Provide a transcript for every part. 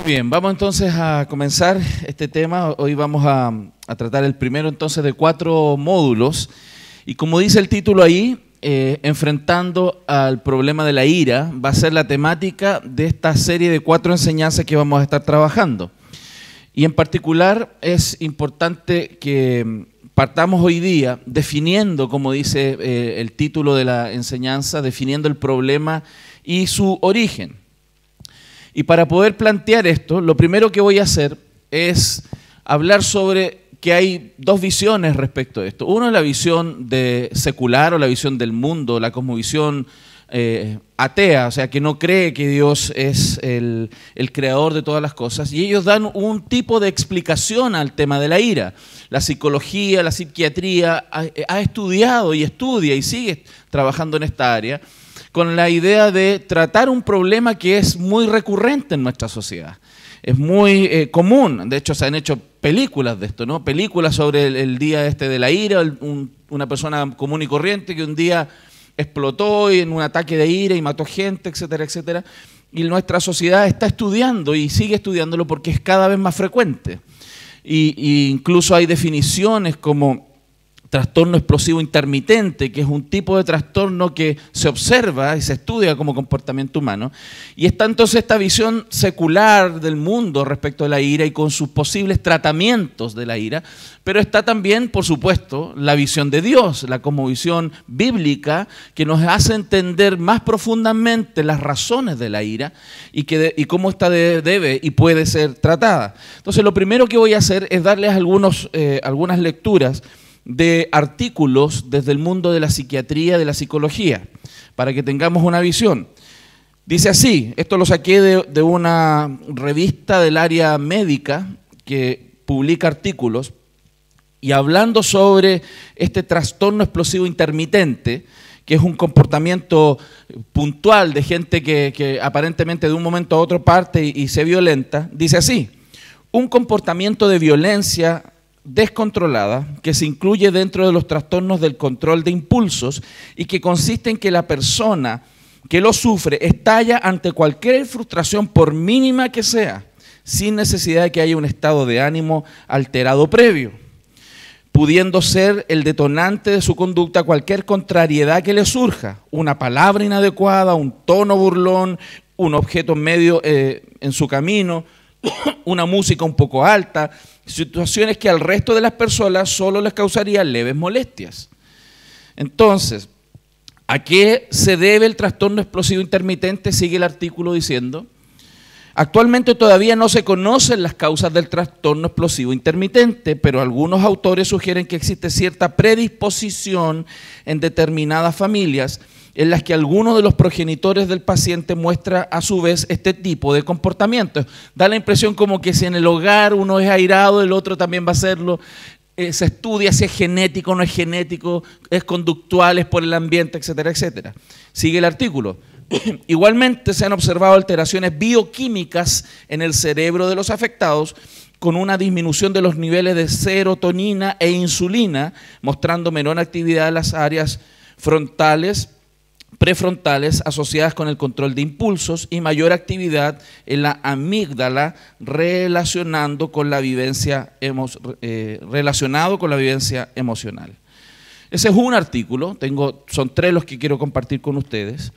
Bien, vamos entonces a comenzar este tema. Hoy vamos a tratar el primero entonces de 4 módulos. Y como dice el título ahí, enfrentando al problema de la ira, va a ser la temática de esta serie de 4 enseñanzas que vamos a estar trabajando. Y en particular es importante que partamos hoy día definiendo, como dice el título de la enseñanza, definiendo el problema y su origen. Y para poder plantear esto, lo primero que voy a hacer es hablar sobre que hay 2 visiones respecto a esto. Uno es la visión secular o la visión del mundo, la cosmovisión atea, o sea, que no cree que Dios es el creador de todas las cosas. Y ellos dan un tipo de explicación al tema de la ira. La psicología, la psiquiatría ha estudiado y estudia y sigue trabajando en esta área, con la idea de tratar un problema que es muy recurrente en nuestra sociedad. Es muy común, de hecho se han hecho películas de esto, ¿no? Películas sobre el día de la ira, una persona común y corriente que un día explotó en un ataque de ira y mató gente, etcétera, etcétera. Y nuestra sociedad está estudiando y sigue estudiándolo porque es cada vez más frecuente. Y incluso hay definiciones como trastorno explosivo intermitente, que es un tipo de trastorno que se observa y se estudia como comportamiento humano. Y está entonces esta visión secular del mundo respecto a la ira y con sus posibles tratamientos de la ira, pero está también, por supuesto, la visión de Dios, la cosmovisión bíblica, que nos hace entender más profundamente las razones de la ira y cómo esta debe y puede ser tratada. Entonces, lo primero que voy a hacer es darles algunas lecturas de artículos desde el mundo de la psiquiatría, de la psicología, para que tengamos una visión. Dice así, esto lo saqué de una revista del área médica que publica artículos, y hablando sobre este trastorno explosivo intermitente, que es un comportamiento puntual de gente que aparentemente de un momento a otro parte y se violenta, dice así: un comportamiento de violencia descontrolada que se incluye dentro de los trastornos del control de impulsos y que consiste en que la persona que lo sufre estalla ante cualquier frustración, por mínima que sea, sin necesidad de que haya un estado de ánimo alterado previo, pudiendo ser el detonante de su conducta cualquier contrariedad que le surja, una palabra inadecuada, un tono burlón, un objeto medio en su camino, una música un poco alta, situaciones que al resto de las personas solo les causarían leves molestias. Entonces, ¿a qué se debe el trastorno explosivo intermitente? Sigue el artículo diciendo: actualmente todavía no se conocen las causas del trastorno explosivo intermitente, pero algunos autores sugieren que existe cierta predisposición en determinadas familias en las que alguno de los progenitores del paciente muestra a su vez este tipo de comportamiento. Da la impresión como que si en el hogar uno es airado, el otro también va a serlo. Se estudia si es genético o no es genético, es conductual, es por el ambiente, etcétera, etcétera. Sigue el artículo. Igualmente se han observado alteraciones bioquímicas en el cerebro de los afectados, con una disminución de los niveles de serotonina e insulina, mostrando menor actividad en las áreas prefrontales asociadas con el control de impulsos y mayor actividad en la amígdala relacionado con la vivencia emocional. Ese es un artículo, son 3 los que quiero compartir con ustedes.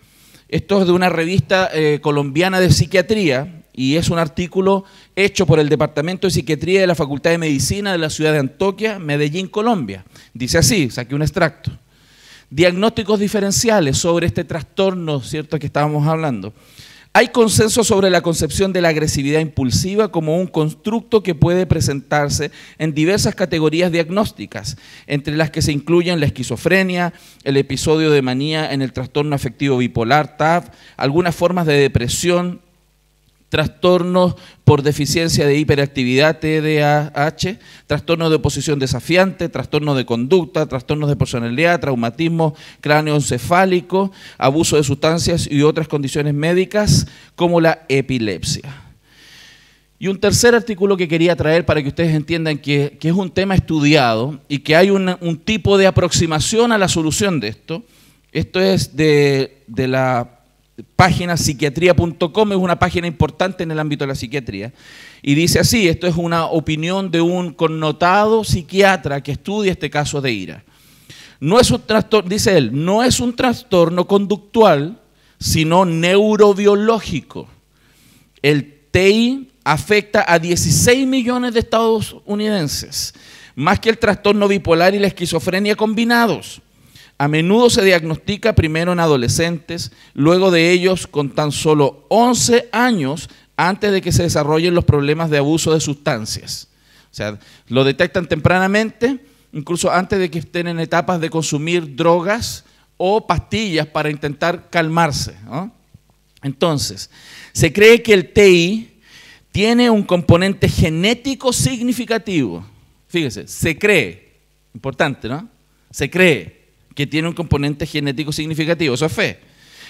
Esto es de una revista colombiana de psiquiatría y es un artículo hecho por el Departamento de Psiquiatría de la Facultad de Medicina de la ciudad de Antioquia, Medellín, Colombia. Dice así, saqué un extracto: diagnósticos diferenciales sobre este trastorno, ¿cierto?, que estábamos hablando. Hay consenso sobre la concepción de la agresividad impulsiva como un constructo que puede presentarse en diversas categorías diagnósticas, entre las que se incluyen la esquizofrenia, el episodio de manía en el trastorno afectivo bipolar, TAB, algunas formas de depresión, trastornos por deficiencia de hiperactividad, TDAH, trastornos de oposición desafiante, trastornos de conducta, trastornos de personalidad, traumatismo cráneoencefálico, abuso de sustancias y otras condiciones médicas como la epilepsia. Y un tercer artículo que quería traer para que ustedes entiendan que es un tema estudiado y que hay un tipo de aproximación a la solución de esto. Esto es de la página psiquiatría.com, es una página importante en el ámbito de la psiquiatría, y dice así, esto es una opinión de un connotado psiquiatra que estudia este caso de ira. No es un trastorno, dice él, no es un trastorno conductual, sino neurobiológico. El TI afecta a 16 millones de estadounidenses, más que el trastorno bipolar y la esquizofrenia combinados. A menudo se diagnostica primero en adolescentes, luego de ellos con tan solo 11 años antes de que se desarrollen los problemas de abuso de sustancias. O sea, lo detectan tempranamente, incluso antes de que estén en etapas de consumir drogas o pastillas para intentar calmarse, ¿no? Entonces, se cree que el TI tiene un componente genético significativo. Fíjese, se cree, importante, ¿no? Se cree que tiene un componente genético significativo, eso es fe.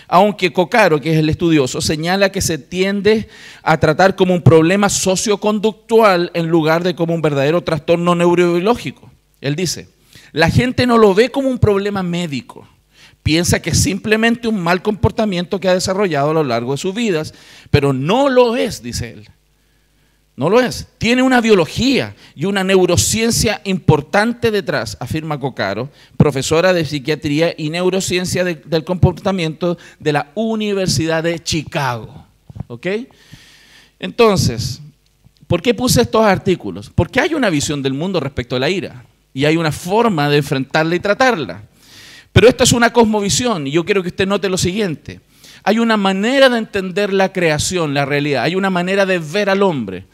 Aunque Coccaro, que es el estudioso, señala que se tiende a tratar como un problema socioconductual en lugar de como un verdadero trastorno neurobiológico. Él dice, la gente no lo ve como un problema médico, piensa que es simplemente un mal comportamiento que ha desarrollado a lo largo de sus vidas, pero no lo es, dice él. No lo es. Tiene una biología y una neurociencia importante detrás, afirma Coccaro, profesora de psiquiatría y neurociencia del comportamiento de la Universidad de Chicago. ¿Ok? Entonces, ¿por qué puse estos artículos? Porque hay una visión del mundo respecto a la ira y hay una forma de enfrentarla y tratarla. Pero esta es una cosmovisión y yo quiero que usted note lo siguiente. Hay una manera de entender la creación, la realidad, hay una manera de ver al hombre.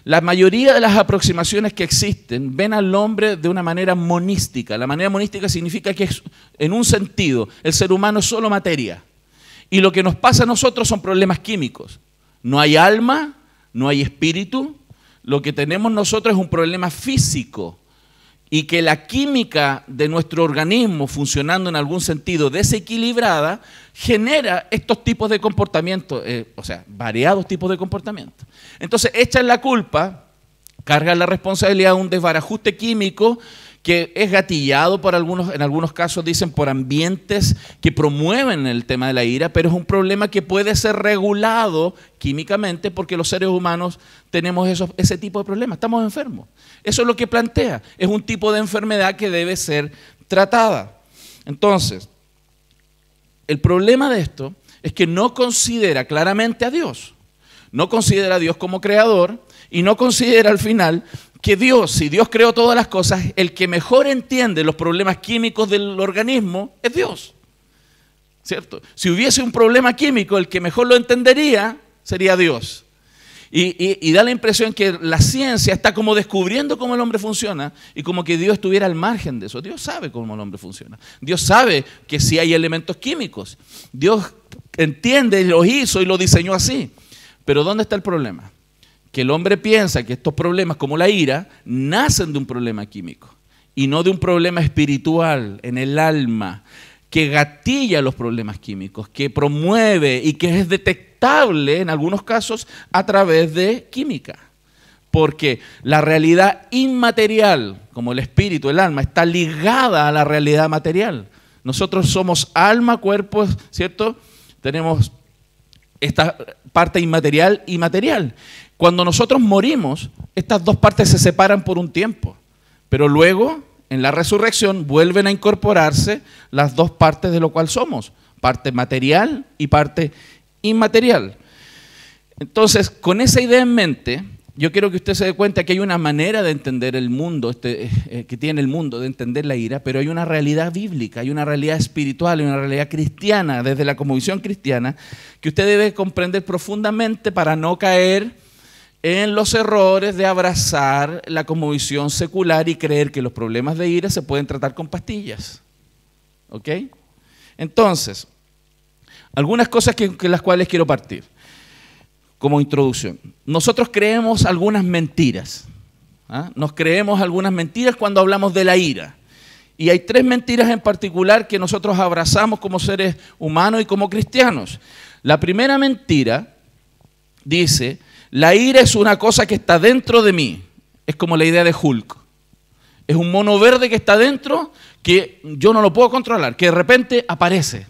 La mayoría de las aproximaciones que existen ven al hombre de una manera monística. La manera monística significa que en un sentido el ser humano es solo materia. Y lo que nos pasa a nosotros son problemas químicos. No hay alma, no hay espíritu. Lo que tenemos nosotros es un problema físico. Y que la química de nuestro organismo, funcionando en algún sentido desequilibrada, genera estos tipos de comportamientos, o sea, variados tipos de comportamientos. Entonces, echan la culpa, cargan la responsabilidad de un desbarajuste químico que es gatillado por en algunos casos dicen por ambientes que promueven el tema de la ira, pero es un problema que puede ser regulado químicamente porque los seres humanos tenemos ese tipo de problemas, estamos enfermos. Eso es lo que plantea, es un tipo de enfermedad que debe ser tratada. Entonces, el problema de esto es que no considera claramente a Dios, no considera a Dios como creador y no considera al final que Dios, si Dios creó todas las cosas, el que mejor entiende los problemas químicos del organismo es Dios, ¿cierto? Si hubiese un problema químico, el que mejor lo entendería sería Dios. Y da la impresión que la ciencia está como descubriendo cómo el hombre funciona y como que Dios estuviera al margen de eso. Dios sabe cómo el hombre funciona. Dios sabe que sí hay elementos químicos. Dios entiende, los hizo y lo diseñó así. Pero ¿dónde está el problema? Que el hombre piensa que estos problemas como la ira nacen de un problema químico y no de un problema espiritual en el alma que gatilla los problemas químicos, que promueve y que es detectable en algunos casos a través de química. Porque la realidad inmaterial, como el espíritu, el alma, está ligada a la realidad material. Nosotros somos alma, cuerpo, ¿cierto? Tenemos esta parte inmaterial y material. Cuando nosotros morimos, estas dos partes se separan por un tiempo, pero luego, en la resurrección, vuelven a incorporarse las dos partes de lo cual somos, parte material y parte inmaterial. Entonces, con esa idea en mente, yo quiero que usted se dé cuenta que hay una manera de entender el mundo, que tiene el mundo, de entender la ira, pero hay una realidad bíblica, hay una realidad espiritual, hay una realidad cristiana, desde la cosmovisión cristiana, que usted debe comprender profundamente para no caer en los errores de abrazar la cosmovisión secular y creer que los problemas de ira se pueden tratar con pastillas. ¿Ok? Entonces, algunas cosas que las cuales quiero partir como introducción. Nosotros creemos algunas mentiras. Nos creemos algunas mentiras cuando hablamos de la ira. Y hay tres mentiras en particular que nosotros abrazamos como seres humanos y como cristianos. La primera mentira dice: la ira es una cosa que está dentro de mí. Es como la idea de Hulk. Es un mono verde que está dentro, que yo no lo puedo controlar, que de repente aparece.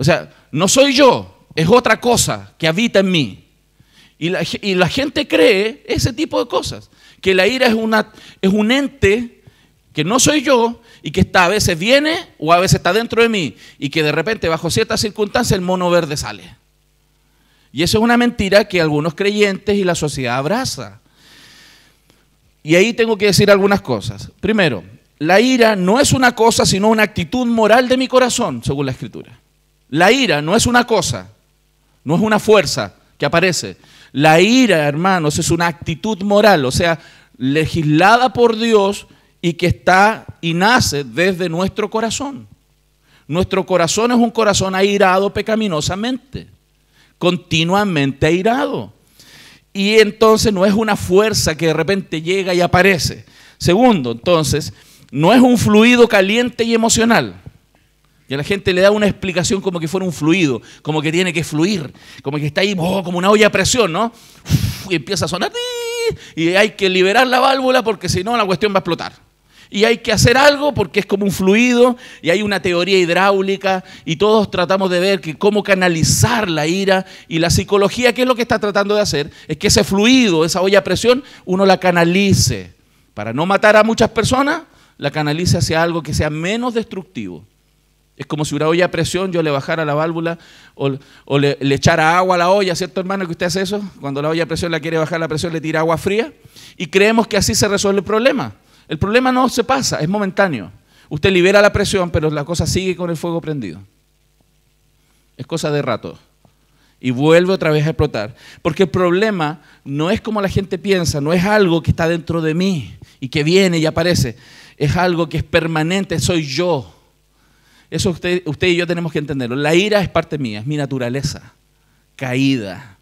O sea, no soy yo, es otra cosa que habita en mí. Y la gente cree ese tipo de cosas, que la ira es un ente que no soy yo y que a veces viene o a veces está dentro de mí y que de repente bajo ciertas circunstancias el mono verde sale. Y eso es una mentira que algunos creyentes y la sociedad abraza. Y ahí tengo que decir algunas cosas. Primero, la ira no es una cosa sino una actitud moral de mi corazón, según la Escritura. La ira no es una cosa, no es una fuerza que aparece. La ira, hermanos, es una actitud moral, o sea, legislada por Dios y que está y nace desde nuestro corazón. Nuestro corazón es un corazón airado pecaminosamente, continuamente airado. Y entonces no es una fuerza que de repente llega y aparece. Segundo, entonces, no es un fluido caliente y emocional. Y a la gente le da una explicación como que fuera un fluido, como que tiene que fluir, como que está ahí como una olla a presión, ¿no? Y empieza a sonar y hay que liberar la válvula porque si no la cuestión va a explotar. Y hay que hacer algo porque es como un fluido y hay una teoría hidráulica y todos tratamos de ver que cómo canalizar la ira y la psicología, ¿qué es lo que está tratando de hacer? Es que ese fluido, esa olla a presión, uno la canalice. Para no matar a muchas personas, la canalice hacia algo que sea menos destructivo. Es como si una olla a presión yo le bajara la válvula o le echara agua a la olla, ¿cierto, hermano, que usted hace eso? Cuando la olla a presión la quiere bajar la presión, le tira agua fría y creemos que así se resuelve el problema. El problema no se pasa, es momentáneo. Usted libera la presión, pero la cosa sigue con el fuego prendido. Es cosa de rato. Y vuelve otra vez a explotar. Porque el problema no es como la gente piensa, no es algo que está dentro de mí y que viene y aparece. Es algo que es permanente, soy yo. Eso usted y yo tenemos que entenderlo. La ira es parte mía, es mi naturaleza caída.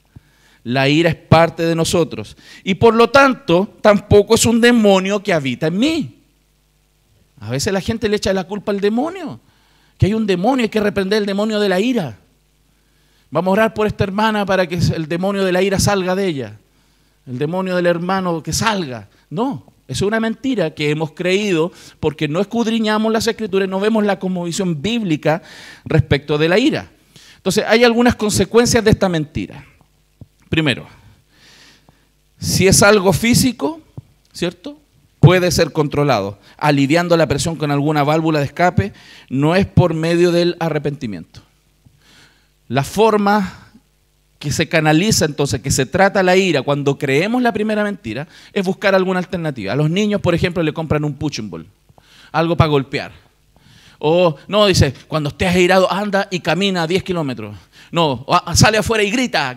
La ira es parte de nosotros. Y por lo tanto, tampoco es un demonio que habita en mí. A veces la gente le echa la culpa al demonio. Que hay un demonio, hay que reprender el demonio de la ira. Vamos a orar por esta hermana para que el demonio de la ira salga de ella. El demonio del hermano que salga. No, eso es una mentira que hemos creído porque no escudriñamos las Escrituras, no vemos la cosmovisión bíblica respecto de la ira. Entonces, hay algunas consecuencias de esta mentira. Primero, si es algo físico, ¿cierto? Puede ser controlado, aliviando la presión con alguna válvula de escape, no es por medio del arrepentimiento. La forma que se canaliza entonces, que se trata la ira cuando creemos la primera mentira, es buscar alguna alternativa. A los niños, por ejemplo, le compran un punching ball, algo para golpear. O, no, dice, cuando estés airado, anda y camina 10 kilómetros. No, sale afuera y grita.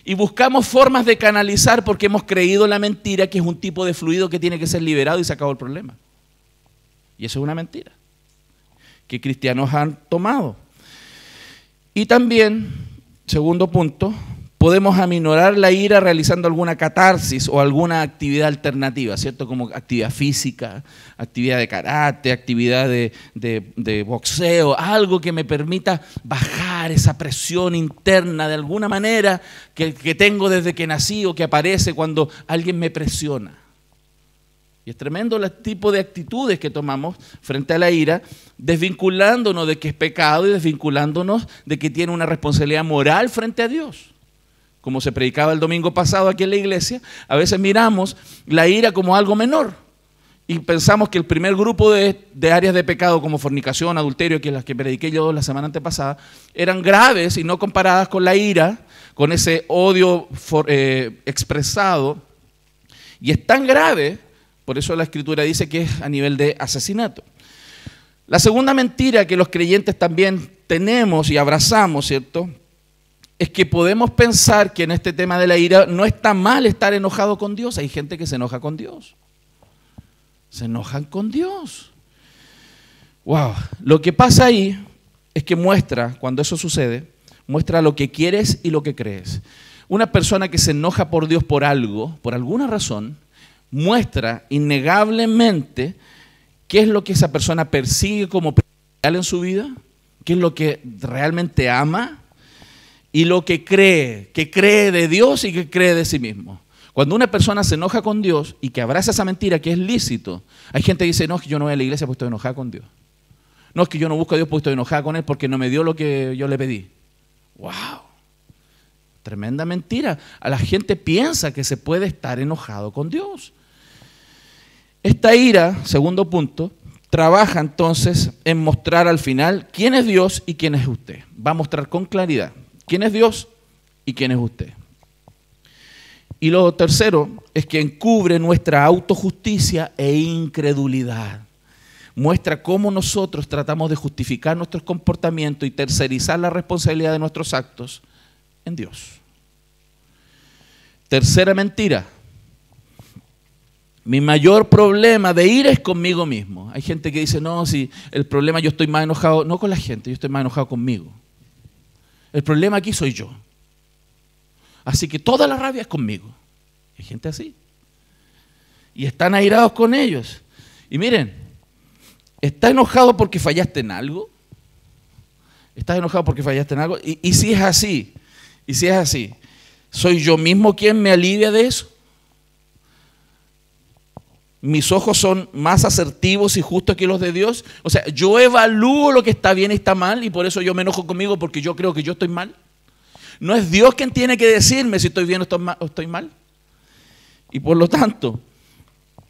Y buscamos formas de canalizar porque hemos creído la mentira que es un tipo de fluido que tiene que ser liberado y se acabó el problema. Y eso es una mentira que cristianos han tomado. Y también, segundo punto, podemos aminorar la ira realizando alguna catarsis o alguna actividad alternativa, ¿cierto? Como actividad física, actividad de karate, actividad de boxeo, algo que me permita bajar esa presión interna de alguna manera que tengo desde que nací o que aparece cuando alguien me presiona. Y es tremendo el tipo de actitudes que tomamos frente a la ira, desvinculándonos de que es pecado y desvinculándonos de que tiene una responsabilidad moral frente a Dios. Como se predicaba el domingo pasado aquí en la iglesia, a veces miramos la ira como algo menor y pensamos que el primer grupo de áreas de pecado como fornicación, adulterio, que es las que prediqué yo la semana antepasada, eran graves y no comparadas con la ira, con ese odio expresado. Y es tan grave, por eso la Escritura dice que es a nivel de asesinato. La segunda mentira que los creyentes también tenemos y abrazamos, ¿cierto?, es que podemos pensar que en este tema de la ira no está mal estar enojado con Dios. Hay gente que se enoja con Dios. Se enojan con Dios. Wow. Lo que pasa ahí es que muestra, cuando eso sucede, muestra lo que quieres y lo que crees. Una persona que se enoja por Dios por algo, por alguna razón, muestra innegablemente qué es lo que esa persona persigue como principal en su vida, qué es lo que realmente ama, y lo que cree de Dios y que cree de sí mismo. Cuando una persona se enoja con Dios y que abraza esa mentira que es lícito, hay gente que dice, no, yo no voy a la iglesia porque estoy enojada con Dios. No, es que yo no busco a Dios porque estoy enojada con Él porque no me dio lo que yo le pedí. ¡Wow! Tremenda mentira. A la gente piensa que se puede estar enojado con Dios. Esta ira, segundo punto, trabaja entonces en mostrar al final quién es Dios y quién es usted. Va a mostrar con claridad quién es Dios y quién es usted. Y lo tercero es que encubre nuestra autojusticia e incredulidad. Muestra cómo nosotros tratamos de justificar nuestros comportamientos y tercerizar la responsabilidad de nuestros actos en Dios. Tercera mentira. Mi mayor problema de ira es conmigo mismo. Hay gente que dice, no, si el problema yo estoy más enojado, no con la gente, yo estoy más enojado conmigo. El problema aquí soy yo. Así que toda la rabia es conmigo. Hay gente así. Y están airados con ellos. Y miren, ¿estás enojado porque fallaste en algo? ¿Estás enojado porque fallaste en algo? Y si es así, ¿soy yo mismo quien me alivia de eso? ¿Mis ojos son más asertivos y justos que los de Dios? O sea, yo evalúo lo que está bien y está mal y por eso yo me enojo conmigo porque yo creo que yo estoy mal. ¿No es Dios quien tiene que decirme si estoy bien o estoy mal? Y por lo tanto,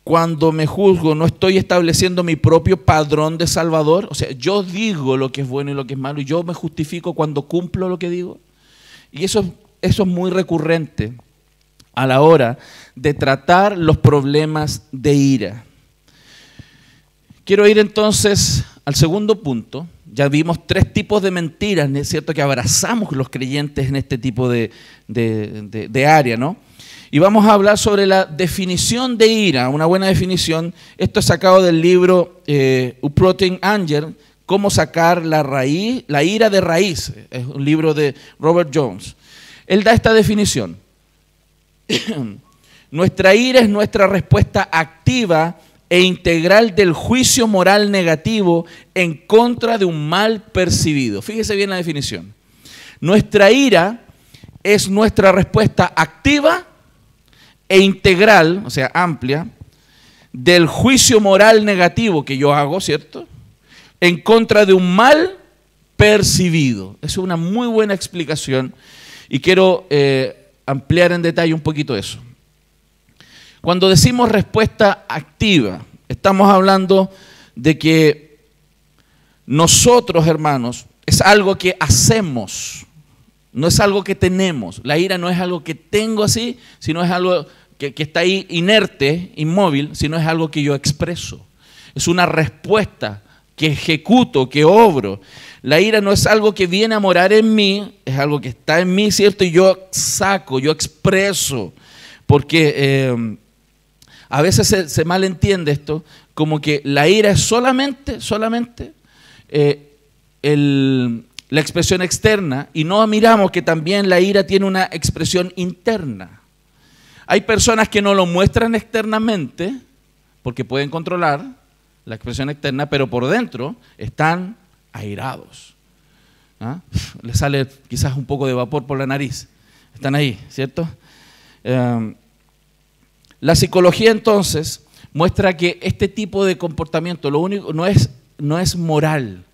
cuando me juzgo, no estoy estableciendo mi propio padrón de Salvador. O sea, yo digo lo que es bueno y lo que es malo y yo me justifico cuando cumplo lo que digo. Y eso es muy recurrente a la hora de tratar los problemas de ira. Quiero ir entonces al segundo punto. Ya vimos 3 tipos de mentiras, ¿no es cierto?, que abrazamos los creyentes en este tipo de área, ¿no? Y vamos a hablar sobre la definición de ira, una buena definición. Esto es sacado del libro Uprooting Anger, Cómo sacar la ira de raíz. Es un libro de Robert Jones. Él da esta definición. Nuestra ira es nuestra respuesta activa e integral del juicio moral negativo en contra de un mal percibido. Fíjese bien la definición. Nuestra ira es nuestra respuesta activa e integral, o sea, amplia, del juicio moral negativo que yo hago, ¿cierto?, en contra de un mal percibido. Es una muy buena explicación y quiero ampliar en detalle un poquito eso. Cuando decimos respuesta activa, estamos hablando de que nosotros, hermanos, es algo que hacemos, no es algo que tenemos. La ira no es algo que tengo así, sino es algo que está ahí inerte, inmóvil, sino es algo que yo expreso. Es una respuesta que ejecuto, que obro. La ira no es algo que viene a morar en mí, es algo que está en mí, ¿cierto? Y yo saco, yo expreso, porque a veces se malentiende esto, como que la ira es solamente la expresión externa y no miramos que también la ira tiene una expresión interna. Hay personas que no lo muestran externamente porque pueden controlar la expresión externa, pero por dentro están airados. ¿Ah? Les sale quizás un poco de vapor por la nariz. Están ahí, ¿cierto? La psicología entonces muestra que este tipo de comportamiento, lo único, no es moral.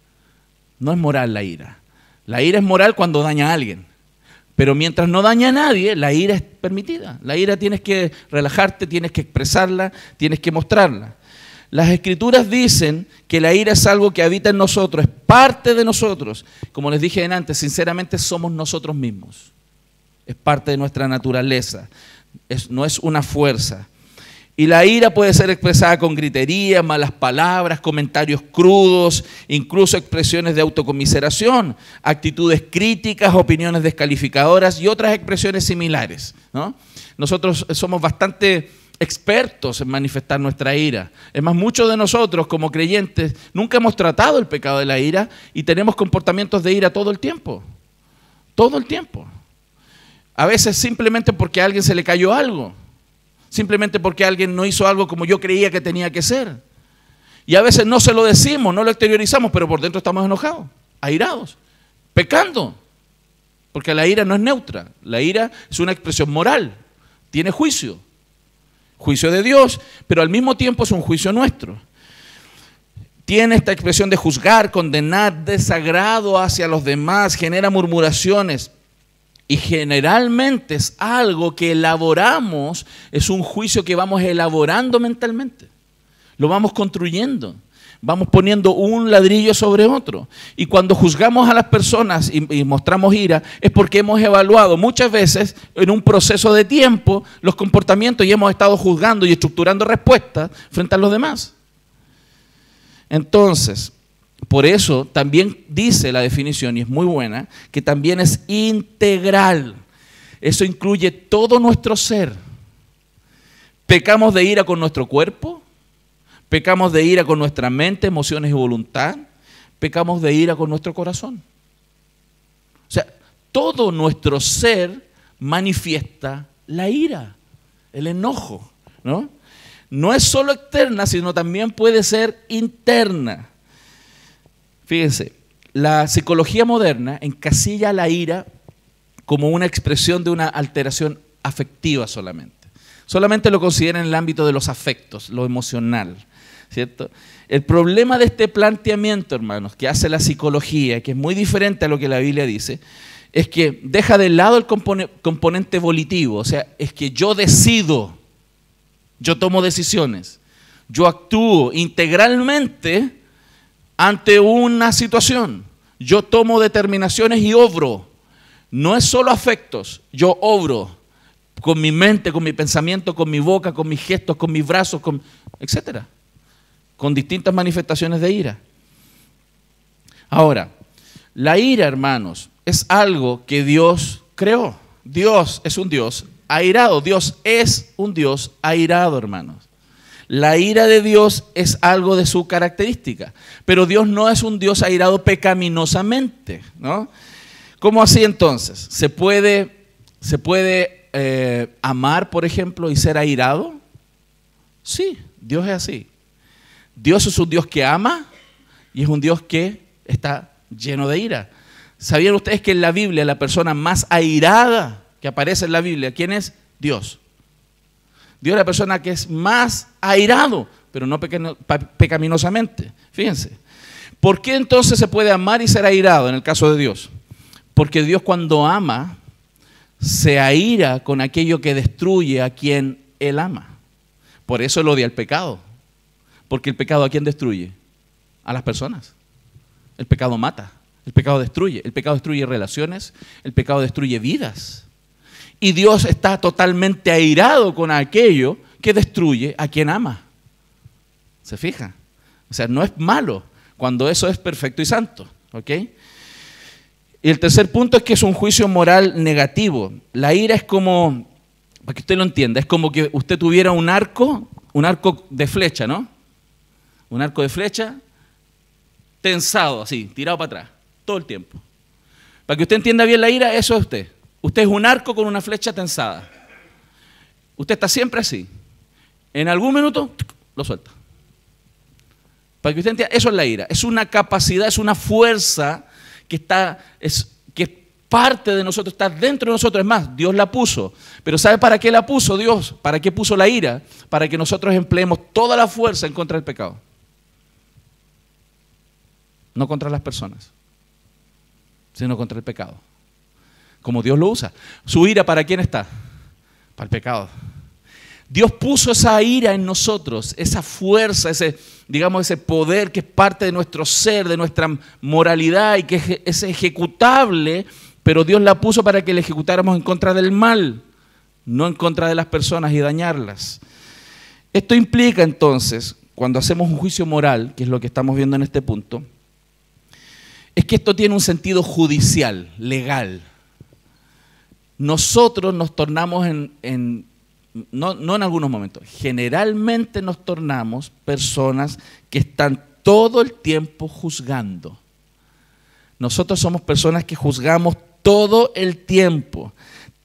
No es moral la ira. La ira es moral cuando daña a alguien. Pero mientras no daña a nadie, la ira es permitida. La ira tienes que relajarte, tienes que expresarla, tienes que mostrarla. Las Escrituras dicen que la ira es algo que habita en nosotros, es parte de nosotros. Como les dije antes, sinceramente somos nosotros mismos. Es parte de nuestra naturaleza, no es una fuerza. Y la ira puede ser expresada con gritería, malas palabras, comentarios crudos, incluso expresiones de autocomiseración, actitudes críticas, opiniones descalificadoras y otras expresiones similares, ¿no? Nosotros somos bastante expertos en manifestar nuestra ira. Es más, muchos de nosotros como creyentes nunca hemos tratado el pecado de la ira y tenemos comportamientos de ira todo el tiempo. Todo el tiempo. A veces simplemente porque a alguien se le cayó algo. Simplemente porque alguien no hizo algo como yo creía que tenía que ser. Y a veces no se lo decimos, no lo exteriorizamos, pero por dentro estamos enojados, airados, pecando. Porque la ira no es neutra. La ira es una expresión moral. Tiene juicio. Juicio de Dios, pero al mismo tiempo es un juicio nuestro. tiene esta expresión de juzgar, condenar, desagrado hacia los demás, genera murmuraciones. Y generalmente es algo que elaboramos, es un juicio que vamos elaborando mentalmente. Lo vamos construyendo, vamos poniendo un ladrillo sobre otro. Y cuando juzgamos a las personas y mostramos ira, es porque hemos evaluado muchas veces en un proceso de tiempo los comportamientos y hemos estado juzgando y estructurando respuestas frente a los demás. Entonces, por eso también dice la definición, y es muy buena, que también es integral. Eso incluye todo nuestro ser. Pecamos de ira con nuestro cuerpo, pecamos de ira con nuestra mente, emociones y voluntad, pecamos de ira con nuestro corazón. O sea, todo nuestro ser manifiesta la ira, el enojo, ¿no? No es solo externa, sino también puede ser interna. Fíjense, la psicología moderna encasilla la ira como una expresión de una alteración afectiva solamente. Solamente lo considera en el ámbito de los afectos, lo emocional, ¿cierto? El problema de este planteamiento, hermanos, que hace la psicología, que es muy diferente a lo que la Biblia dice, es que deja de lado el componente volitivo, o sea, es que yo decido, yo tomo decisiones, yo actúo integralmente ante una situación, yo tomo determinaciones y obro. No es solo afectos, yo obro con mi mente, con mi pensamiento, con mi boca, con mis gestos, con mis brazos, etcétera, con distintas manifestaciones de ira. Ahora, la ira, hermanos, es algo que Dios creó. Dios es un Dios airado. Dios es un Dios airado, hermanos. La ira de Dios es algo de su característica, pero Dios no es un Dios airado pecaminosamente, ¿no? ¿Cómo así entonces? ¿Se puede amar, por ejemplo, y ser airado? Sí, Dios es así. Dios es un Dios que ama y es un Dios que está lleno de ira. ¿Sabían ustedes que en la Biblia la persona más airada que aparece en la Biblia, ¿quién es? Dios. Dios es la persona que es más airado, pero no pecaminosamente. Fíjense. ¿Por qué entonces se puede amar y ser airado en el caso de Dios? Porque Dios cuando ama, se aira con aquello que destruye a quien Él ama. Por eso Él odia el pecado. Porque el pecado ¿a quién destruye? A las personas. El pecado mata, el pecado destruye relaciones, el pecado destruye vidas. Y Dios está totalmente airado con aquello que destruye a quien ama. ¿Se fija? O sea, no es malo cuando eso es perfecto y santo. ¿Ok? Y el tercer punto es que es un juicio moral negativo. La ira es como, para que usted lo entienda, es como que usted tuviera un arco de flecha, ¿no? Un arco de flecha tensado, así, tirado para atrás, todo el tiempo. Para que usted entienda bien la ira, eso es usted. Usted es un arco con una flecha tensada. Usted está siempre así. En algún minuto lo suelta. Para que usted entienda, eso es la ira. Es una capacidad, es una fuerza que es parte de nosotros, está dentro de nosotros. Es más, Dios la puso. Pero ¿sabe para qué la puso Dios? ¿Para qué puso la ira? Para que nosotros empleemos toda la fuerza en contra del pecado. No contra las personas, sino contra el pecado. Como Dios lo usa. ¿Su ira para quién está? Para el pecado. Dios puso esa ira en nosotros, esa fuerza, ese poder que es parte de nuestro ser, de nuestra moralidad y que es ejecutable, pero Dios la puso para que la ejecutáramos en contra del mal, no en contra de las personas y dañarlas. Esto implica entonces, cuando hacemos un juicio moral, que es lo que estamos viendo en este punto, es que esto tiene un sentido judicial, legal. Nosotros nos tornamos no en algunos momentos, generalmente nos tornamos personas que están todo el tiempo juzgando. Nosotros somos personas que juzgamos todo el tiempo.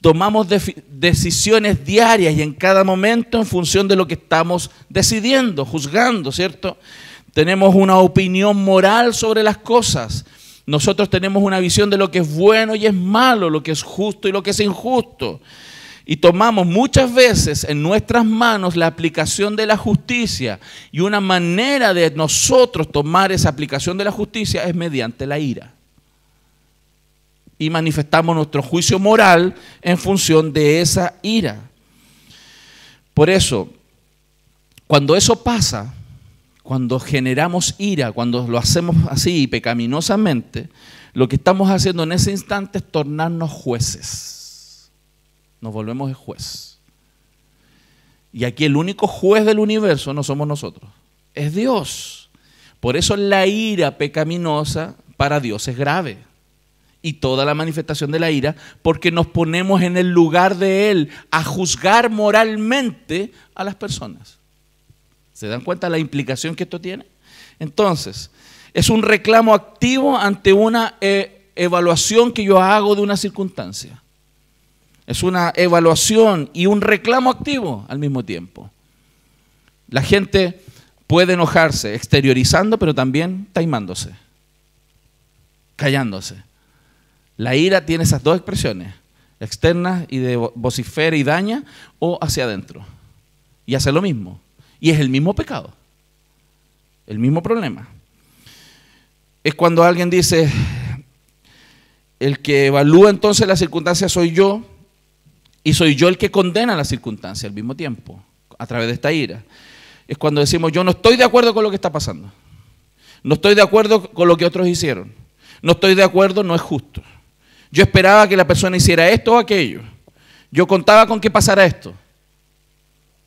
Tomamos decisiones diarias y en cada momento en función de lo que estamos decidiendo, juzgando, ¿cierto? Tenemos una opinión moral sobre las cosas. Nosotros tenemos una visión de lo que es bueno y es malo, lo que es justo y lo que es injusto. Y tomamos muchas veces en nuestras manos la aplicación de la justicia. Y una manera de nosotros tomar esa aplicación de la justicia es mediante la ira. Y manifestamos nuestro juicio moral en función de esa ira. Por eso, cuando eso pasa, cuando generamos ira, cuando lo hacemos así pecaminosamente, lo que estamos haciendo en ese instante es tornarnos jueces. Nos volvemos el juez. Y aquí el único juez del universo no somos nosotros, es Dios. Por eso la ira pecaminosa para Dios es grave. Y toda la manifestación de la ira, porque nos ponemos en el lugar de Él a juzgar moralmente a las personas. ¿Se dan cuenta de la implicación que esto tiene? Entonces, es un reclamo activo ante una evaluación que yo hago de una circunstancia. Es una evaluación y un reclamo activo al mismo tiempo. La gente puede enojarse exteriorizando, pero también taimándose, callándose. La ira tiene esas dos expresiones, externas y de vocifera y daña, o hacia adentro. Y hace lo mismo. Y es el mismo pecado, el mismo problema. Es cuando alguien dice, el que evalúa entonces la circunstancia soy yo, y soy yo el que condena la circunstancia al mismo tiempo, a través de esta ira. Es cuando decimos, yo no estoy de acuerdo con lo que está pasando. No estoy de acuerdo con lo que otros hicieron. No estoy de acuerdo, no es justo. Yo esperaba que la persona hiciera esto o aquello. Yo contaba con que pasara esto.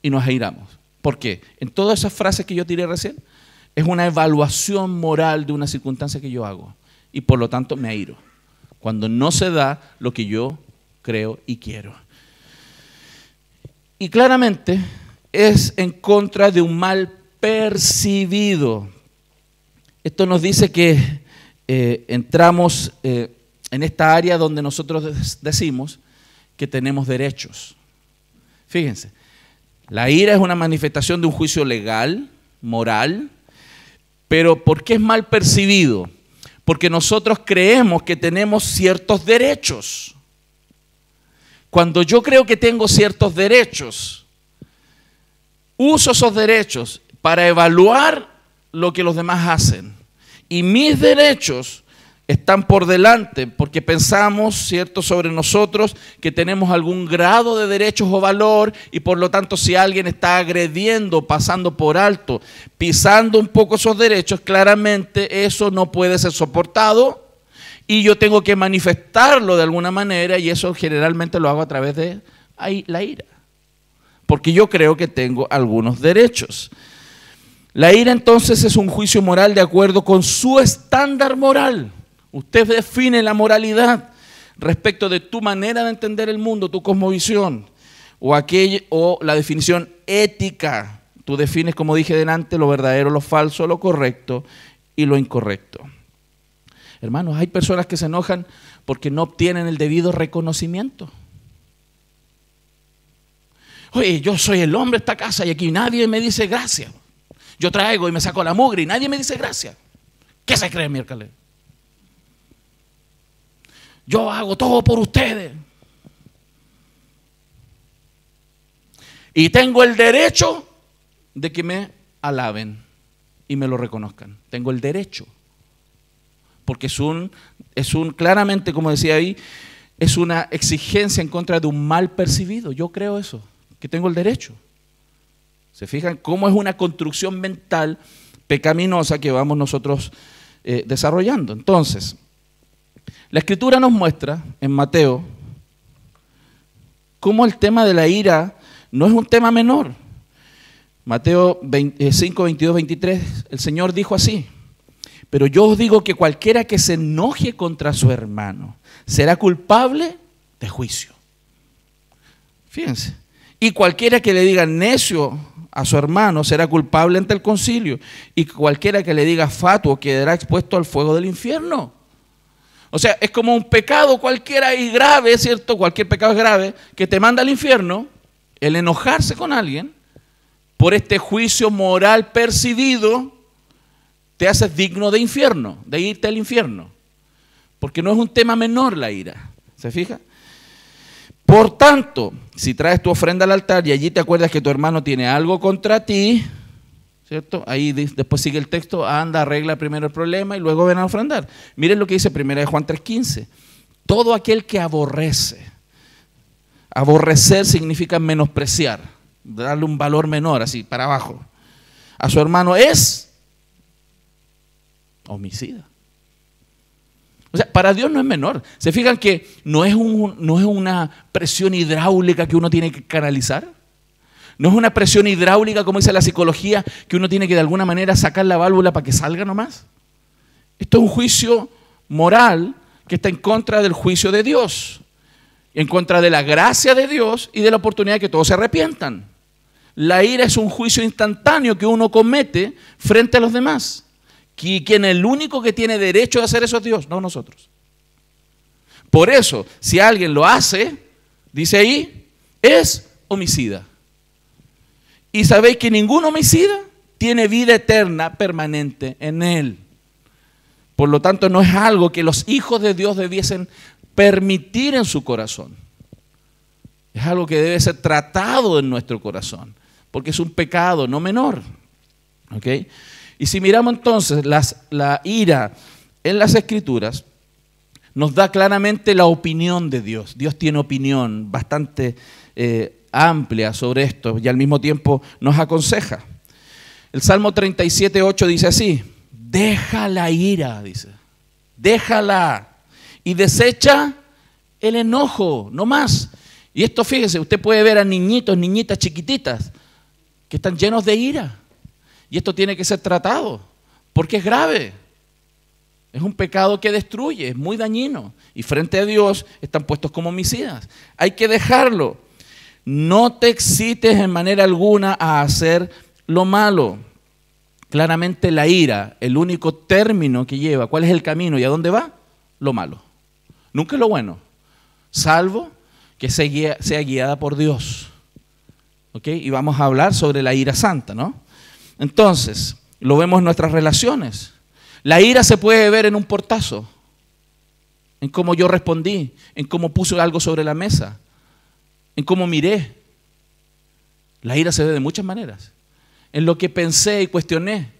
Y nos airamos. ¿Por qué? En todas esas frases que yo tiré recién, es una evaluación moral de una circunstancia que yo hago. Y por lo tanto me airo. Cuando no se da lo que yo creo y quiero. Y claramente es en contra de un mal percibido. Esto nos dice que entramos en esta área donde nosotros decimos que tenemos derechos. Fíjense, la ira es una manifestación de un juicio legal, moral, pero ¿por qué es mal percibido? Porque nosotros creemos que tenemos ciertos derechos. Cuando yo creo que tengo ciertos derechos, uso esos derechos para evaluar lo que los demás hacen. Y mis derechos están por delante porque pensamos, ¿cierto?, sobre nosotros que tenemos algún grado de derechos o valor y por lo tanto si alguien está agrediendo, pasando por alto, pisando un poco esos derechos, claramente eso no puede ser soportado. Y yo tengo que manifestarlo de alguna manera y eso generalmente lo hago a través de la ira. Porque yo creo que tengo algunos derechos. La ira entonces es un juicio moral de acuerdo con su estándar moral. Usted define la moralidad respecto de tu manera de entender el mundo, tu cosmovisión, o la definición ética. Tú defines, como dije delante, lo verdadero, lo falso, lo correcto y lo incorrecto. Hermanos, hay personas que se enojan porque no obtienen el debido reconocimiento. Oye, yo soy el hombre de esta casa y aquí nadie me dice gracias. Yo traigo y me saco la mugre y nadie me dice gracias. ¿Qué se cree, miércoles? Yo hago todo por ustedes. Y tengo el derecho de que me alaben y me lo reconozcan. Tengo el derecho. Porque claramente, como decía ahí, es una exigencia en contra de un mal percibido. Yo creo eso, que tengo el derecho. ¿Se fijan cómo es una construcción mental pecaminosa que vamos nosotros desarrollando? Entonces, la Escritura nos muestra en Mateo cómo el tema de la ira no es un tema menor. Mateo 5, 22, 23, el Señor dijo así: pero yo os digo que cualquiera que se enoje contra su hermano será culpable de juicio. Fíjense. Y cualquiera que le diga necio a su hermano será culpable ante el concilio. Y cualquiera que le diga fatuo quedará expuesto al fuego del infierno. O sea, es como un pecado cualquiera y grave, ¿cierto? Cualquier pecado es grave, que te manda al infierno, el enojarse con alguien, por este juicio moral percibido, te haces digno de infierno, de irte al infierno. Porque no es un tema menor la ira, ¿se fija? Por tanto, si traes tu ofrenda al altar y allí te acuerdas que tu hermano tiene algo contra ti, ¿cierto? Ahí después sigue el texto, anda, arregla primero el problema y luego ven a ofrendar. Miren lo que dice 1 Juan 3:15. Todo aquel que aborrece, aborrecer significa menospreciar, darle un valor menor, así, para abajo, a su hermano es homicida. O sea, para Dios no es menor. ¿Se fijan que no es una presión hidráulica que uno tiene que canalizar? No es una presión hidráulica, como dice la psicología, que uno tiene que de alguna manera sacar la válvula para que salga nomás. Esto es un juicio moral que está en contra del juicio de Dios, en contra de la gracia de Dios y de la oportunidad de que todos se arrepientan. La ira es un juicio instantáneo que uno comete frente a los demás. Quien el único que tiene derecho a hacer eso es Dios, no nosotros. Por eso, si alguien lo hace, dice ahí, es homicida. Y sabéis que ningún homicida tiene vida eterna permanente en él. Por lo tanto, no es algo que los hijos de Dios debiesen permitir en su corazón. Es algo que debe ser tratado en nuestro corazón, porque es un pecado no menor. ¿Ok? Y si miramos entonces la ira en las Escrituras, nos da claramente la opinión de Dios. Dios tiene opinión bastante amplia sobre esto y al mismo tiempo nos aconseja. El Salmo 37:8 dice así: deja la ira, dice, déjala y desecha el enojo, no más. Y esto, fíjese, usted puede ver a niñitos, niñitas chiquititas que están llenos de ira. Y esto tiene que ser tratado, porque es grave. Es un pecado que destruye, es muy dañino. Y frente a Dios están puestos como homicidas. Hay que dejarlo. No te excites en manera alguna a hacer lo malo. Claramente la ira, el único término que lleva, ¿cuál es el camino y a dónde va? Lo malo. Nunca es lo bueno, salvo que sea guiada por Dios. ¿Ok? Y vamos a hablar sobre la ira santa, ¿no? Entonces, lo vemos en nuestras relaciones. La ira se puede ver en un portazo, en cómo yo respondí, en cómo puse algo sobre la mesa, en cómo miré. La ira se ve de muchas maneras. En lo que pensé y cuestioné.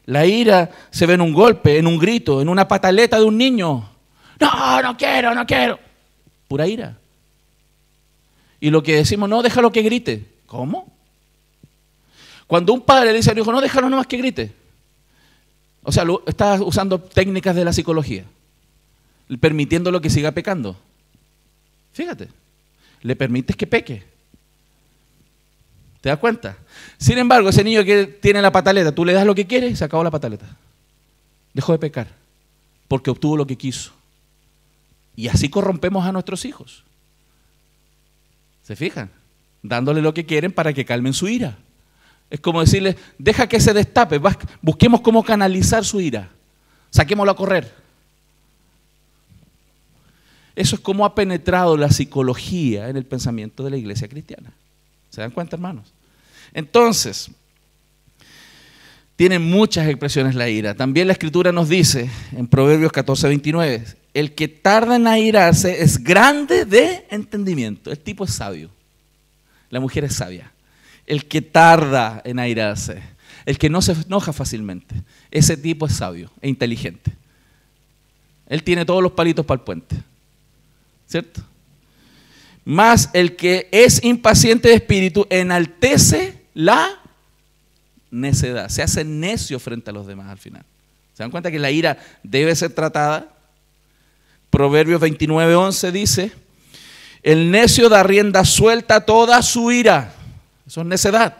La ira se ve en un golpe, en un grito, en una pataleta de un niño. No, no quiero, no quiero. Pura ira. Y lo que decimos, no, déjalo que grite. ¿Cómo? Cuando un padre le dice al hijo, no, déjalo nomás que grite. O sea, está usando técnicas de la psicología, permitiéndolo que siga pecando. Fíjate, le permites que peque. ¿Te das cuenta? Sin embargo, ese niño que tiene la pataleta, tú le das lo que quiere y se acabó la pataleta. Dejó de pecar, porque obtuvo lo que quiso. Y así corrompemos a nuestros hijos. ¿Se fijan? Dándole lo que quieren para que calmen su ira. Es como decirle, deja que se destape, busquemos cómo canalizar su ira, saquémoslo a correr. Eso es como ha penetrado la psicología en el pensamiento de la iglesia cristiana. ¿Se dan cuenta, hermanos? Entonces, tiene muchas expresiones la ira. También la Escritura nos dice, en Proverbios 14:29, el que tarda en airarse es grande de entendimiento. El tipo es sabio, la mujer es sabia. El que tarda en airarse, el que no se enoja fácilmente, ese tipo es sabio e inteligente. Él tiene todos los palitos para el puente, ¿cierto? Más el que es impaciente de espíritu enaltece la necedad, se hace necio frente a los demás al final. ¿Se dan cuenta que la ira debe ser tratada? Proverbios 29:11 dice, el necio da rienda suelta a toda su ira. Eso es necedad.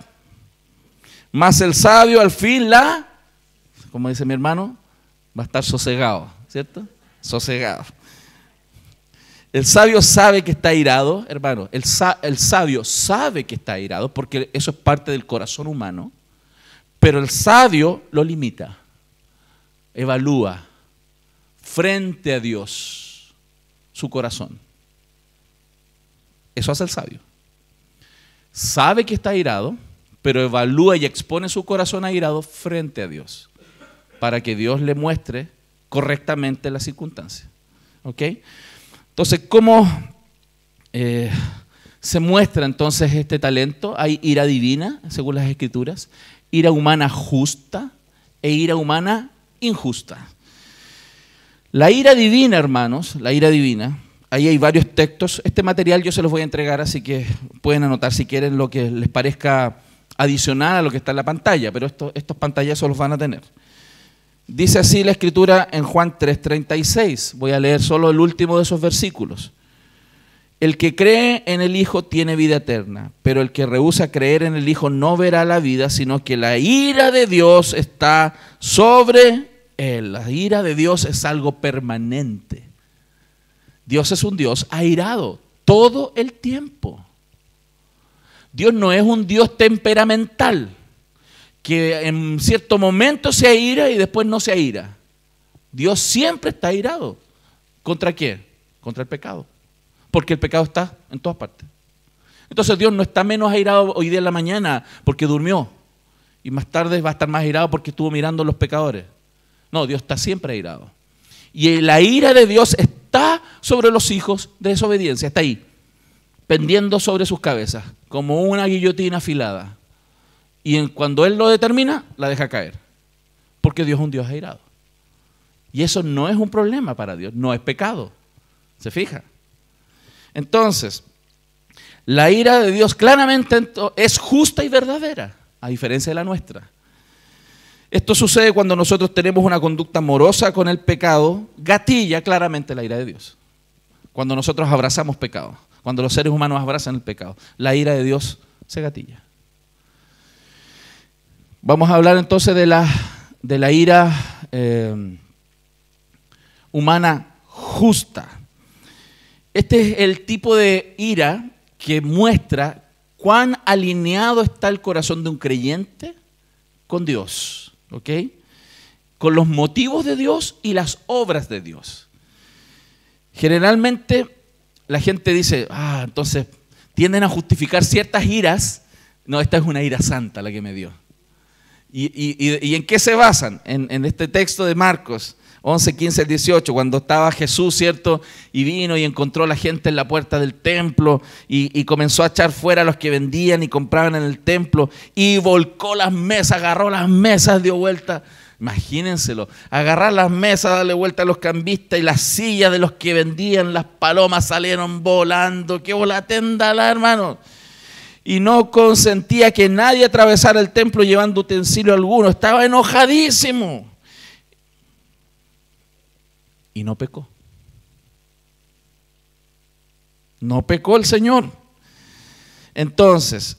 Mas el sabio al fin como dice mi hermano, va a estar sosegado, ¿cierto? Sosegado. El sabio sabe que está airado, hermano. El sabio sabe que está airado porque eso es parte del corazón humano. Pero el sabio lo limita, evalúa frente a Dios su corazón. Eso hace el sabio. Sabe que está airado, pero evalúa y expone su corazón airado frente a Dios, para que Dios le muestre correctamente la circunstancia. ¿Ok? Entonces, ¿cómo se muestra entonces este talento. Hay ira divina, según las Escrituras, ira humana justa e ira humana injusta. La ira divina, hermanos, la ira divina, ahí hay varios textos. Este material yo se los voy a entregar, así que pueden anotar si quieren lo que les parezca adicional a lo que está en la pantalla, pero estos pantallazos los van a tener. Dice así la Escritura en Juan 3:36. Voy a leer solo el último de esos versículos. El que cree en el Hijo tiene vida eterna, pero el que rehúsa creer en el Hijo no verá la vida, sino que la ira de Dios está sobre él. La ira de Dios es algo permanente. Dios es un Dios airado todo el tiempo. Dios no es un Dios temperamental, que en cierto momento se aira y después no se aira. Dios siempre está airado. ¿Contra qué? Contra el pecado. Porque el pecado está en todas partes. Entonces Dios no está menos airado hoy día en la mañana porque durmió. Y más tarde va a estar más airado porque estuvo mirando a los pecadores. No, Dios está siempre airado. Y la ira de Dios está sobre los hijos de desobediencia. Está ahí, pendiendo sobre sus cabezas, como una guillotina afilada. Y cuando Él lo determina, la deja caer. Porque Dios es un Dios airado. Y eso no es un problema para Dios, no es pecado. ¿Se fija? Entonces, la ira de Dios claramente es justa y verdadera, a diferencia de la nuestra. Esto sucede cuando nosotros tenemos una conducta amorosa con el pecado, gatilla claramente la ira de Dios. Cuando nosotros abrazamos pecado, cuando los seres humanos abrazan el pecado, la ira de Dios se gatilla. Vamos a hablar entonces de la ira humana justa. Este es el tipo de ira que muestra cuán alineado está el corazón de un creyente con Dios, ¿ok? Con los motivos de Dios y las obras de Dios. Generalmente la gente dice, entonces tienden a justificar ciertas iras. No, esta es una ira santa la que me dio. ¿Y en qué se basan? En este texto de Marcos 11, 15 al 18, cuando estaba Jesús, ¿cierto? Y vino y encontró a la gente en la puerta del templo y comenzó a echar fuera a los que vendían y compraban en el templo y volcó las mesas, agarró las mesas, dio vuelta. Imagínenselo, agarrar las mesas, darle vuelta a los cambistas y las sillas de los que vendían, las palomas salieron volando. ¡Qué volatenda, hermano! Y no consentía que nadie atravesara el templo llevando utensilio alguno. Estaba enojadísimo. Y no pecó. No pecó el Señor. Entonces,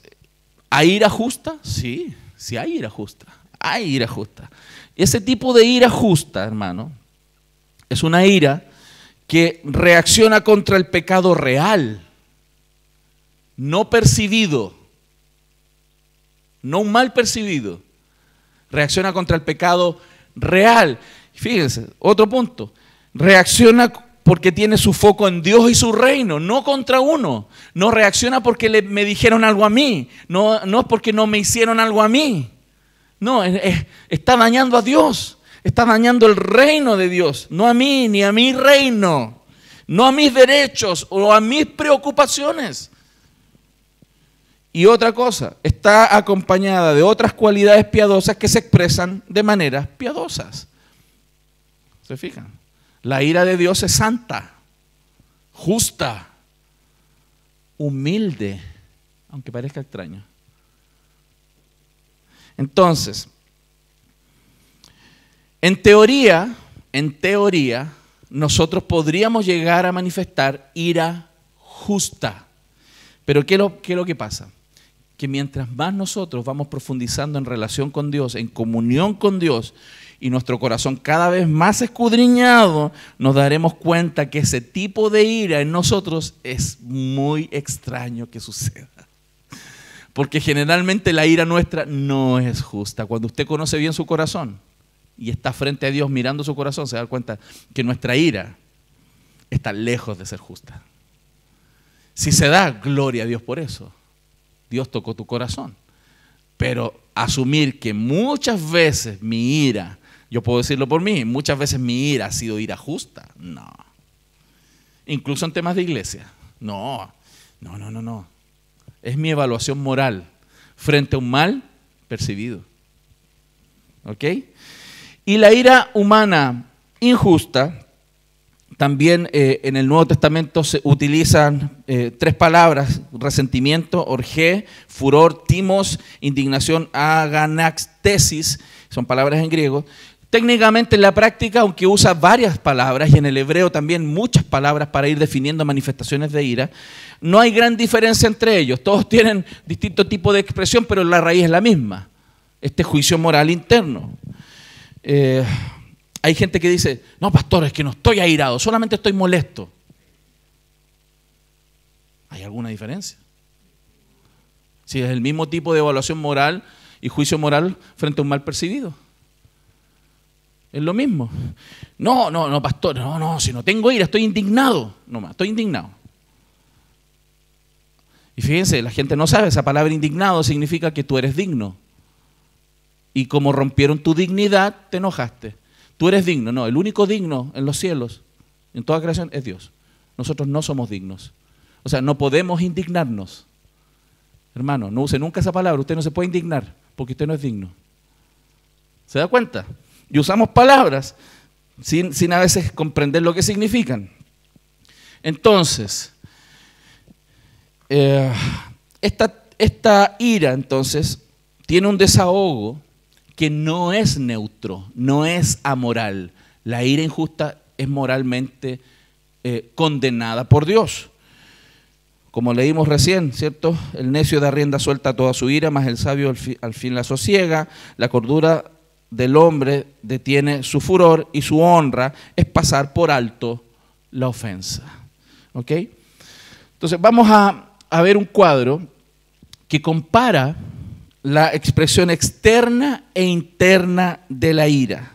¿hay ira justa? Sí, sí hay ira justa. Hay ira justa. Ese tipo de ira justa, hermano, es una ira que reacciona contra el pecado real, no percibido, no un mal percibido. Reacciona contra el pecado real. Fíjense, otro punto. Reacciona porque tiene su foco en Dios y su reino, no contra uno. No reacciona porque me dijeron algo a mí, no es porque no me hicieron algo a mí. No, está dañando a Dios, está dañando el reino de Dios, no a mí ni a mi reino, no a mis derechos o a mis preocupaciones. Y otra cosa, está acompañada de otras cualidades piadosas que se expresan de maneras piadosas. ¿Se fijan? La ira de Dios es santa, justa, humilde, aunque parezca extraño. Entonces, en teoría, nosotros podríamos llegar a manifestar ira justa. Pero ¿qué es lo que pasa? Que mientras más nosotros vamos profundizando en relación con Dios, en comunión con Dios, y nuestro corazón cada vez más escudriñado, nos daremos cuenta que ese tipo de ira en nosotros es muy extraño que suceda. Porque generalmente la ira nuestra no es justa. Cuando usted conoce bien su corazón y está frente a Dios mirando su corazón, se da cuenta que nuestra ira está lejos de ser justa. Si se da, gloria a Dios por eso. Dios tocó tu corazón. Pero asumir que muchas veces mi ira, yo puedo decirlo por mí, muchas veces mi ira ha sido ira justa, no. Incluso en temas de iglesia, no. No, no, no, no. Es mi evaluación moral frente a un mal percibido. ¿Ok? Y la ira humana injusta, también en el Nuevo Testamento se utilizan tres palabras: resentimiento, orgé, furor, timos, indignación, aganaxtesis, son palabras en griego. Técnicamente en la práctica, aunque usa varias palabras, y en el hebreo también muchas palabras para ir definiendo manifestaciones de ira, no hay gran diferencia entre ellos. Todos tienen distinto tipo de expresión, pero la raíz es la misma. Este juicio moral interno. Hay gente que dice, no, pastor, es que no estoy airado, solamente estoy molesto. ¿Hay alguna diferencia? Si es el mismo tipo de evaluación moral y juicio moral frente a un mal percibido. Es lo mismo. No, no, no, pastor, no, no, si no tengo ira, estoy indignado. No más, estoy indignado. Y fíjense, la gente no sabe, esa palabra indignado significa que tú eres digno. Y como rompieron tu dignidad, te enojaste. Tú eres digno. No, el único digno en los cielos, en toda creación, es Dios. Nosotros no somos dignos. O sea, no podemos indignarnos. Hermano, no use nunca esa palabra. Usted no se puede indignar porque usted no es digno. ¿Se da cuenta? Y usamos palabras sin a veces comprender lo que significan. Entonces, esta ira, entonces, tiene un desahogo que no es neutro, no es amoral. La ira injusta es moralmente condenada por Dios. Como leímos recién, ¿cierto? El necio da rienda suelta a toda su ira, mas el sabio al fin la sosiega. La cordura del hombre detiene su furor y su honra es pasar por alto la ofensa. ¿Ok? Entonces vamos a ver un cuadro que compara la expresión externa e interna de la ira.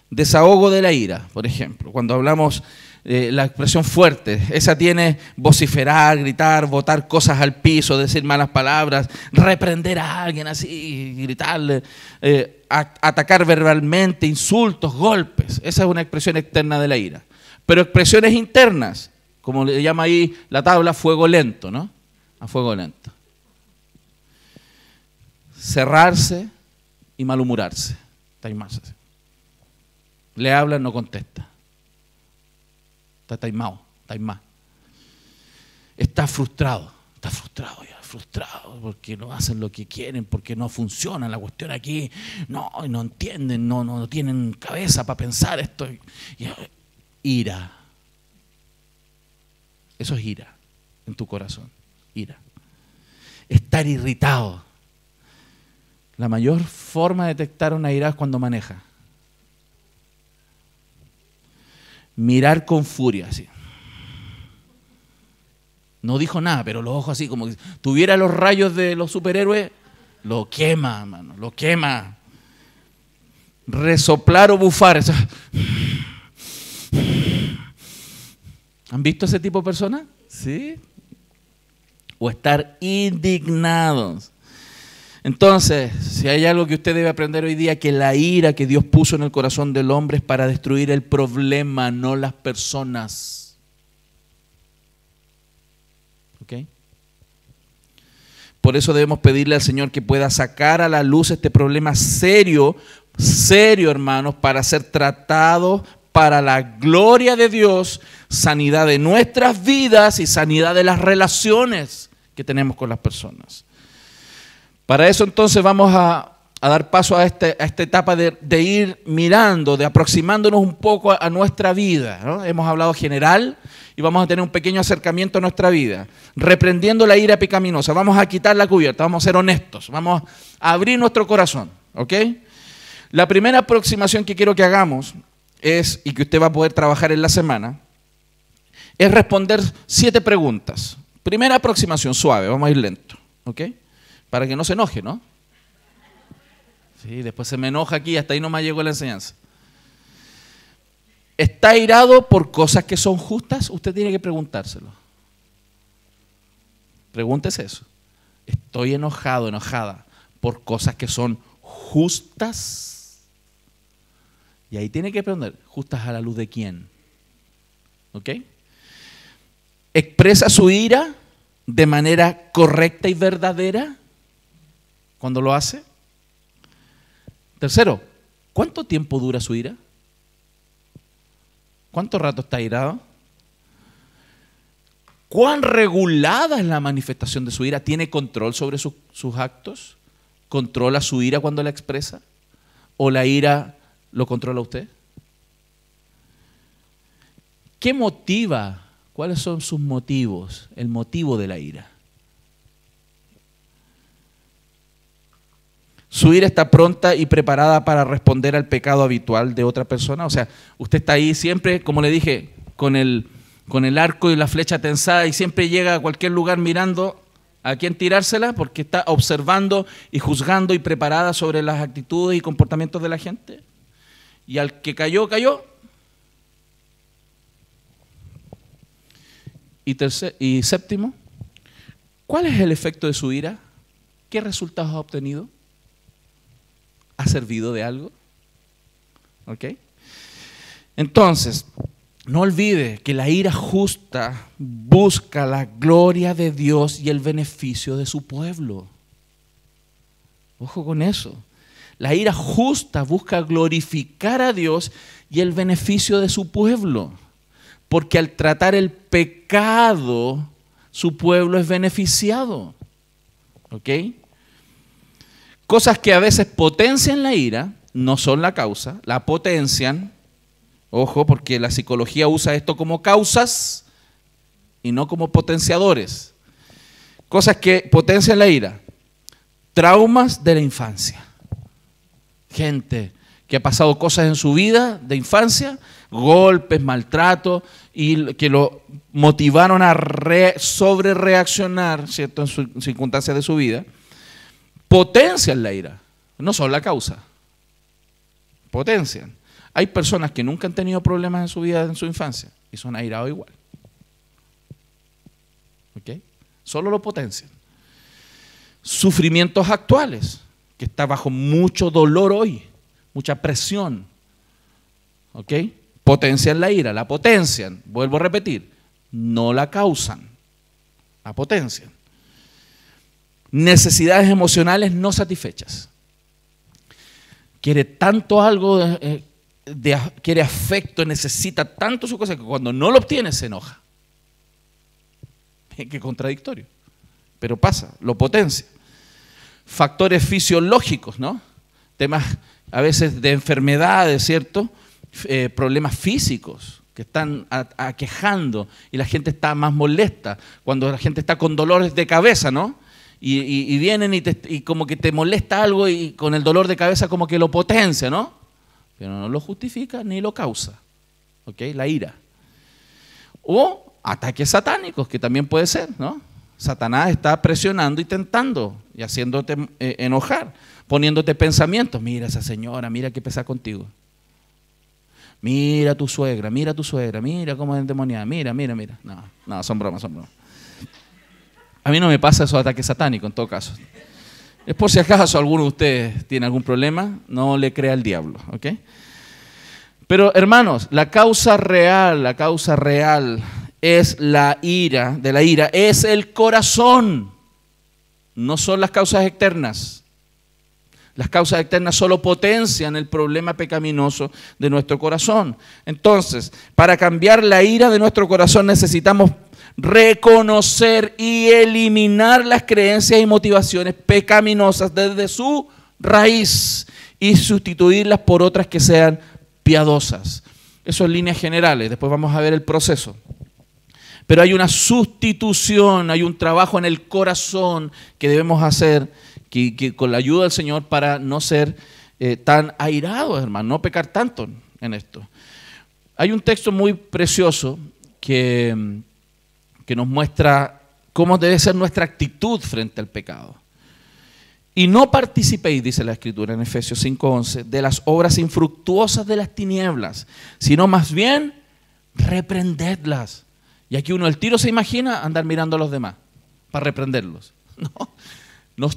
Desahogo de la ira, por ejemplo. Cuando hablamos la expresión fuerte, esa tiene vociferar, gritar, botar cosas al piso, decir malas palabras, reprender a alguien así, gritarle, atacar verbalmente, insultos, golpes. Esa es una expresión externa de la ira. Pero expresiones internas, como le llama ahí la tabla, fuego lento, ¿no? A fuego lento. Cerrarse y malhumorarse. Taimarse. Le hablan, no contesta. Está taimado, taimado. Está frustrado ya, frustrado porque no hacen lo que quieren, porque no funciona la cuestión aquí. No entienden, no tienen cabeza para pensar esto. Ira. Eso es ira en tu corazón. Ira. Estar irritado. La mayor forma de detectar una ira es cuando maneja. Mirar con furia, así. No dijo nada, pero los ojos así, como que tuviera los rayos de los superhéroes, lo quema, mano, lo quema. Resoplar o bufar. Eso. ¿Han visto ese tipo de personas? ¿Sí? O estar indignados. Entonces, si hay algo que usted debe aprender hoy día, que la ira que Dios puso en el corazón del hombre es para destruir el problema, no las personas. ¿Ok? Por eso debemos pedirle al Señor que pueda sacar a la luz este problema serio, hermanos, para ser tratado para la gloria de Dios, sanidad de nuestras vidas y sanidad de las relaciones que tenemos con las personas. Para eso entonces vamos a dar paso a esta etapa de ir mirando, de aproximándonos un poco a nuestra vida, ¿no? Hemos hablado general y vamos a tener un pequeño acercamiento a nuestra vida, reprendiendo la ira pecaminosa. Vamos a quitar la cubierta, vamos a ser honestos, vamos a abrir nuestro corazón, ¿ok? La primera aproximación que quiero que hagamos es, y que usted va a poder trabajar en la semana, es responder 7 preguntas. Primera aproximación, suave, vamos a ir lento, ¿ok? Para que no se enoje, ¿no? Sí, después se me enoja aquí, hasta ahí no me llegó la enseñanza. ¿Está airado por cosas que son justas? Usted tiene que preguntárselo. Pregúntese eso. ¿Estoy enojado, enojada por cosas que son justas? Y ahí tiene que preguntar, ¿justas a la luz de quién? ¿Ok? ¿Expresa su ira de manera correcta y verdadera cuando lo hace? Tercero, ¿cuánto tiempo dura su ira? ¿Cuánto rato está airado? ¿Cuán regulada es la manifestación de su ira? ¿Tiene control sobre sus actos? ¿Controla su ira cuando la expresa? ¿O la ira lo controla usted? ¿Qué motiva? ¿Cuáles son sus motivos? El motivo de la ira. ¿Su ira está pronta y preparada para responder al pecado habitual de otra persona? O sea, usted está ahí siempre, como le dije, con el arco y la flecha tensada y siempre llega a cualquier lugar mirando a quién tirársela porque está observando y juzgando y preparada sobre las actitudes y comportamientos de la gente. Y al que cayó, cayó. Y séptimo, ¿cuál es el efecto de su ira? ¿Qué resultados ha obtenido? ¿Ha servido de algo? ¿Ok? Entonces, no olvide que la ira justa busca la gloria de Dios y el beneficio de su pueblo. Ojo con eso. La ira justa busca glorificar a Dios y el beneficio de su pueblo. Porque al tratar el pecado, su pueblo es beneficiado. ¿Ok? Cosas que a veces potencian la ira, no son la causa, la potencian. Ojo, porque la psicología usa esto como causas y no como potenciadores. Cosas que potencian la ira. Traumas de la infancia. Gente que ha pasado cosas en su vida de infancia, golpes, maltrato, y que lo motivaron a sobre reaccionar, ¿cierto?, en circunstancias de su vida. Potencian la ira, no son la causa. Potencian. Hay personas que nunca han tenido problemas en su vida, en su infancia, y son airados igual. ¿Ok? Solo lo potencian. Sufrimientos actuales, que está bajo mucho dolor hoy, mucha presión. ¿Ok? Potencian la ira, la potencian. Vuelvo a repetir, no la causan, la potencian. Necesidades emocionales no satisfechas. Quiere tanto algo, quiere afecto, necesita tanto su cosa que cuando no lo obtiene se enoja. Qué contradictorio. Pero pasa, lo potencia. Factores fisiológicos, ¿no? Temas a veces de enfermedades, ¿cierto? Problemas físicos que están aquejando y la gente está más molesta. Cuando la gente está con dolores de cabeza, ¿no? Y vienen y como que te molesta algo y con el dolor de cabeza como que lo potencia, ¿no? Pero no lo justifica ni lo causa. ¿Ok? La ira. O ataques satánicos, que también puede ser, ¿no? Satanás está presionando y tentando y haciéndote enojar, poniéndote pensamientos. Mira esa señora, mira qué pesa contigo. Mira tu suegra, mira cómo es endemoniada, mira. No, son bromas. A mí no me pasa esos ataques satánicos en todo caso. Es por si acaso alguno de ustedes tiene algún problema, no le crea al diablo, ¿ok? Pero hermanos, la causa real es la ira, de la ira, es el corazón, no son las causas externas. Las causas externas solo potencian el problema pecaminoso de nuestro corazón. Entonces, para cambiar la ira de nuestro corazón necesitamos reconocer y eliminar las creencias y motivaciones pecaminosas desde su raíz y sustituirlas por otras que sean piadosas. Eso en líneas generales, después vamos a ver el proceso. Pero hay una sustitución, hay un trabajo en el corazón que debemos hacer que con la ayuda del Señor para no ser tan airados, hermano, no pecar tanto en esto. Hay un texto muy precioso que nos muestra cómo debe ser nuestra actitud frente al pecado. Y no participéis, dice la Escritura en Efesios 5:11, de las obras infructuosas de las tinieblas, sino más bien reprendedlas. Y aquí uno al tiro se imagina andar mirando a los demás para reprenderlos. No,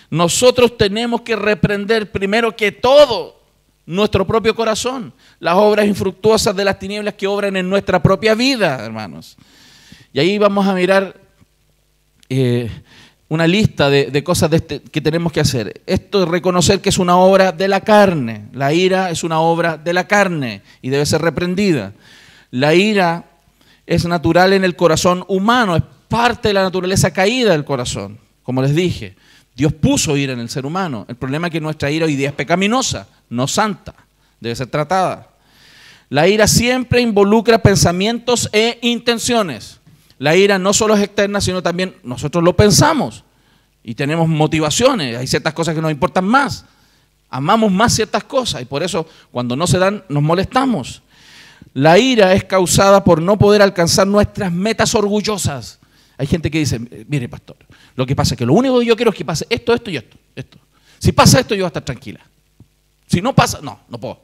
nosotros tenemos que reprender primero que todo nuestro propio corazón, las obras infructuosas de las tinieblas que obran en nuestra propia vida, hermanos. Y ahí vamos a mirar una lista de cosas que tenemos que hacer. Esto es reconocer que es una obra de la carne. La ira es una obra de la carne y debe ser reprendida. La ira es natural en el corazón humano, es parte de la naturaleza caída del corazón. Como les dije, Dios puso ira en el ser humano. El problema es que nuestra ira hoy día es pecaminosa, no santa. Debe ser tratada. La ira siempre involucra pensamientos e intenciones. La ira no solo es externa, sino también nosotros lo pensamos y tenemos motivaciones. Hay ciertas cosas que nos importan más. Amamos más ciertas cosas y por eso cuando no se dan nos molestamos. La ira es causada por no poder alcanzar nuestras metas orgullosas. Hay gente que dice, mire pastor, lo que pasa es que lo único que yo quiero es que pase esto y esto. Si pasa esto yo voy a estar tranquila. Si no pasa, no puedo.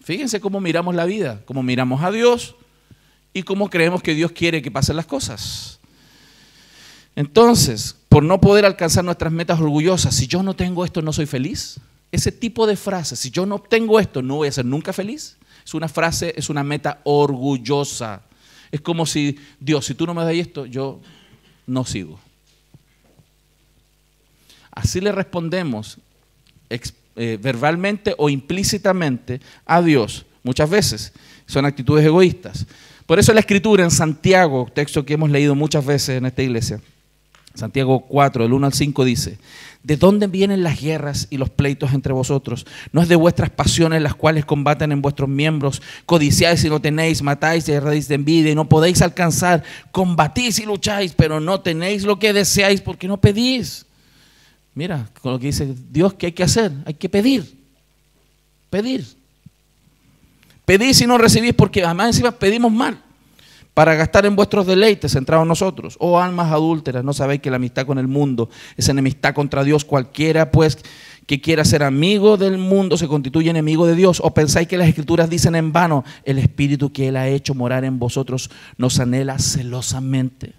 Fíjense cómo miramos la vida, cómo miramos a Dios y cómo creemos que Dios quiere que pasen las cosas. Entonces, por no poder alcanzar nuestras metas orgullosas, si yo no tengo esto, no soy feliz. Ese tipo de frase, si yo no obtengo esto, no voy a ser nunca feliz. Es una frase, es una meta orgullosa. Es como si, Dios, si tú no me das esto, yo no sigo. Así le respondemos verbalmente o implícitamente a Dios. Muchas veces son actitudes egoístas. Por eso la Escritura en Santiago, texto que hemos leído muchas veces en esta iglesia, Santiago 4, del 1 al 5 dice: ¿de dónde vienen las guerras y los pleitos entre vosotros? ¿No es de vuestras pasiones las cuales combaten en vuestros miembros? Codiciáis y no tenéis, matáis y herréis de envidia y no podéis alcanzar, combatís y lucháis, pero no tenéis lo que deseáis porque no pedís. Mira, con lo que dice Dios, ¿qué hay que hacer? Hay que pedir. Pedir. Pedís y no recibís porque además encima pedimos mal, para gastar en vuestros deleites centrados en nosotros. Oh almas adúlteras, ¿no sabéis que la amistad con el mundo es enemistad contra Dios? Cualquiera pues que quiera ser amigo del mundo se constituye enemigo de Dios. ¿O pensáis que las Escrituras dicen en vano, el Espíritu que Él ha hecho morar en vosotros nos anhela celosamente?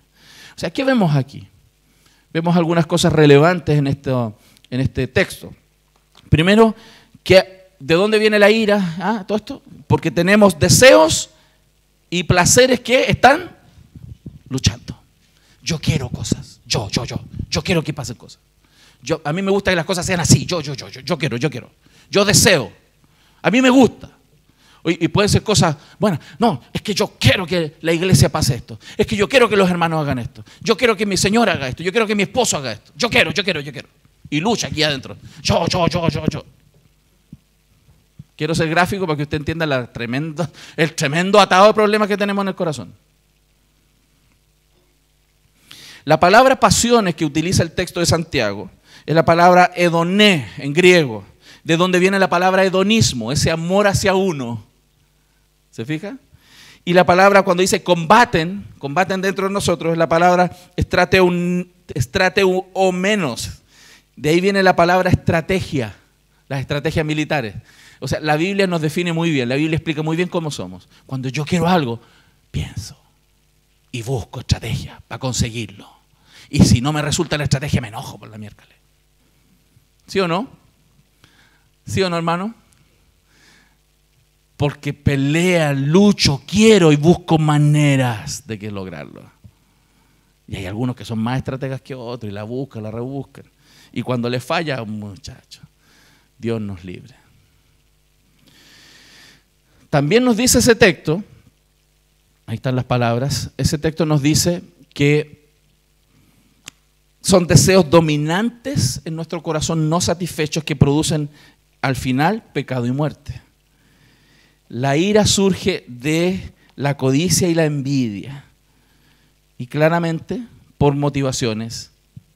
O sea, ¿qué vemos aquí? Vemos algunas cosas relevantes en este texto. Primero, ¿de dónde viene la ira? Todo esto, porque tenemos deseos y placeres que están luchando. Yo quiero cosas, yo quiero que pasen cosas. A mí me gusta que las cosas sean así, yo quiero. Yo deseo, a mí me gusta. Y pueden ser cosas, bueno, no, es que yo quiero que la iglesia pase esto. Es que yo quiero que los hermanos hagan esto. Yo quiero que mi señora haga esto. Yo quiero que mi esposo haga esto. Yo quiero. Y lucha aquí adentro. Yo. Quiero ser gráfico para que usted entienda el tremendo atado de problemas que tenemos en el corazón. La palabra pasiones que utiliza el texto de Santiago es la palabra hedoné en griego, de donde viene la palabra hedonismo, ese amor hacia uno. ¿Se fija? Y la palabra cuando dice combaten dentro de nosotros, es la palabra estrateuomenos. De ahí viene la palabra estrategia, las estrategias militares. O sea, la Biblia nos define muy bien, la Biblia explica muy bien cómo somos. Cuando yo quiero algo, pienso y busco estrategia para conseguirlo. Y si no me resulta la estrategia, me enojo por la miércoles. ¿Sí o no? ¿Sí o no, hermano? Porque pelea, lucho, quiero y busco maneras de que lograrlo. Y hay algunos que son más estrategas que otros y la buscan, la rebuscan. Y cuando les falla, muchacho, Dios nos libre. También nos dice ese texto, ahí están las palabras, ese texto nos dice que son deseos dominantes en nuestro corazón no satisfechos que producen al final pecado y muerte. La ira surge de la codicia y la envidia y claramente por motivaciones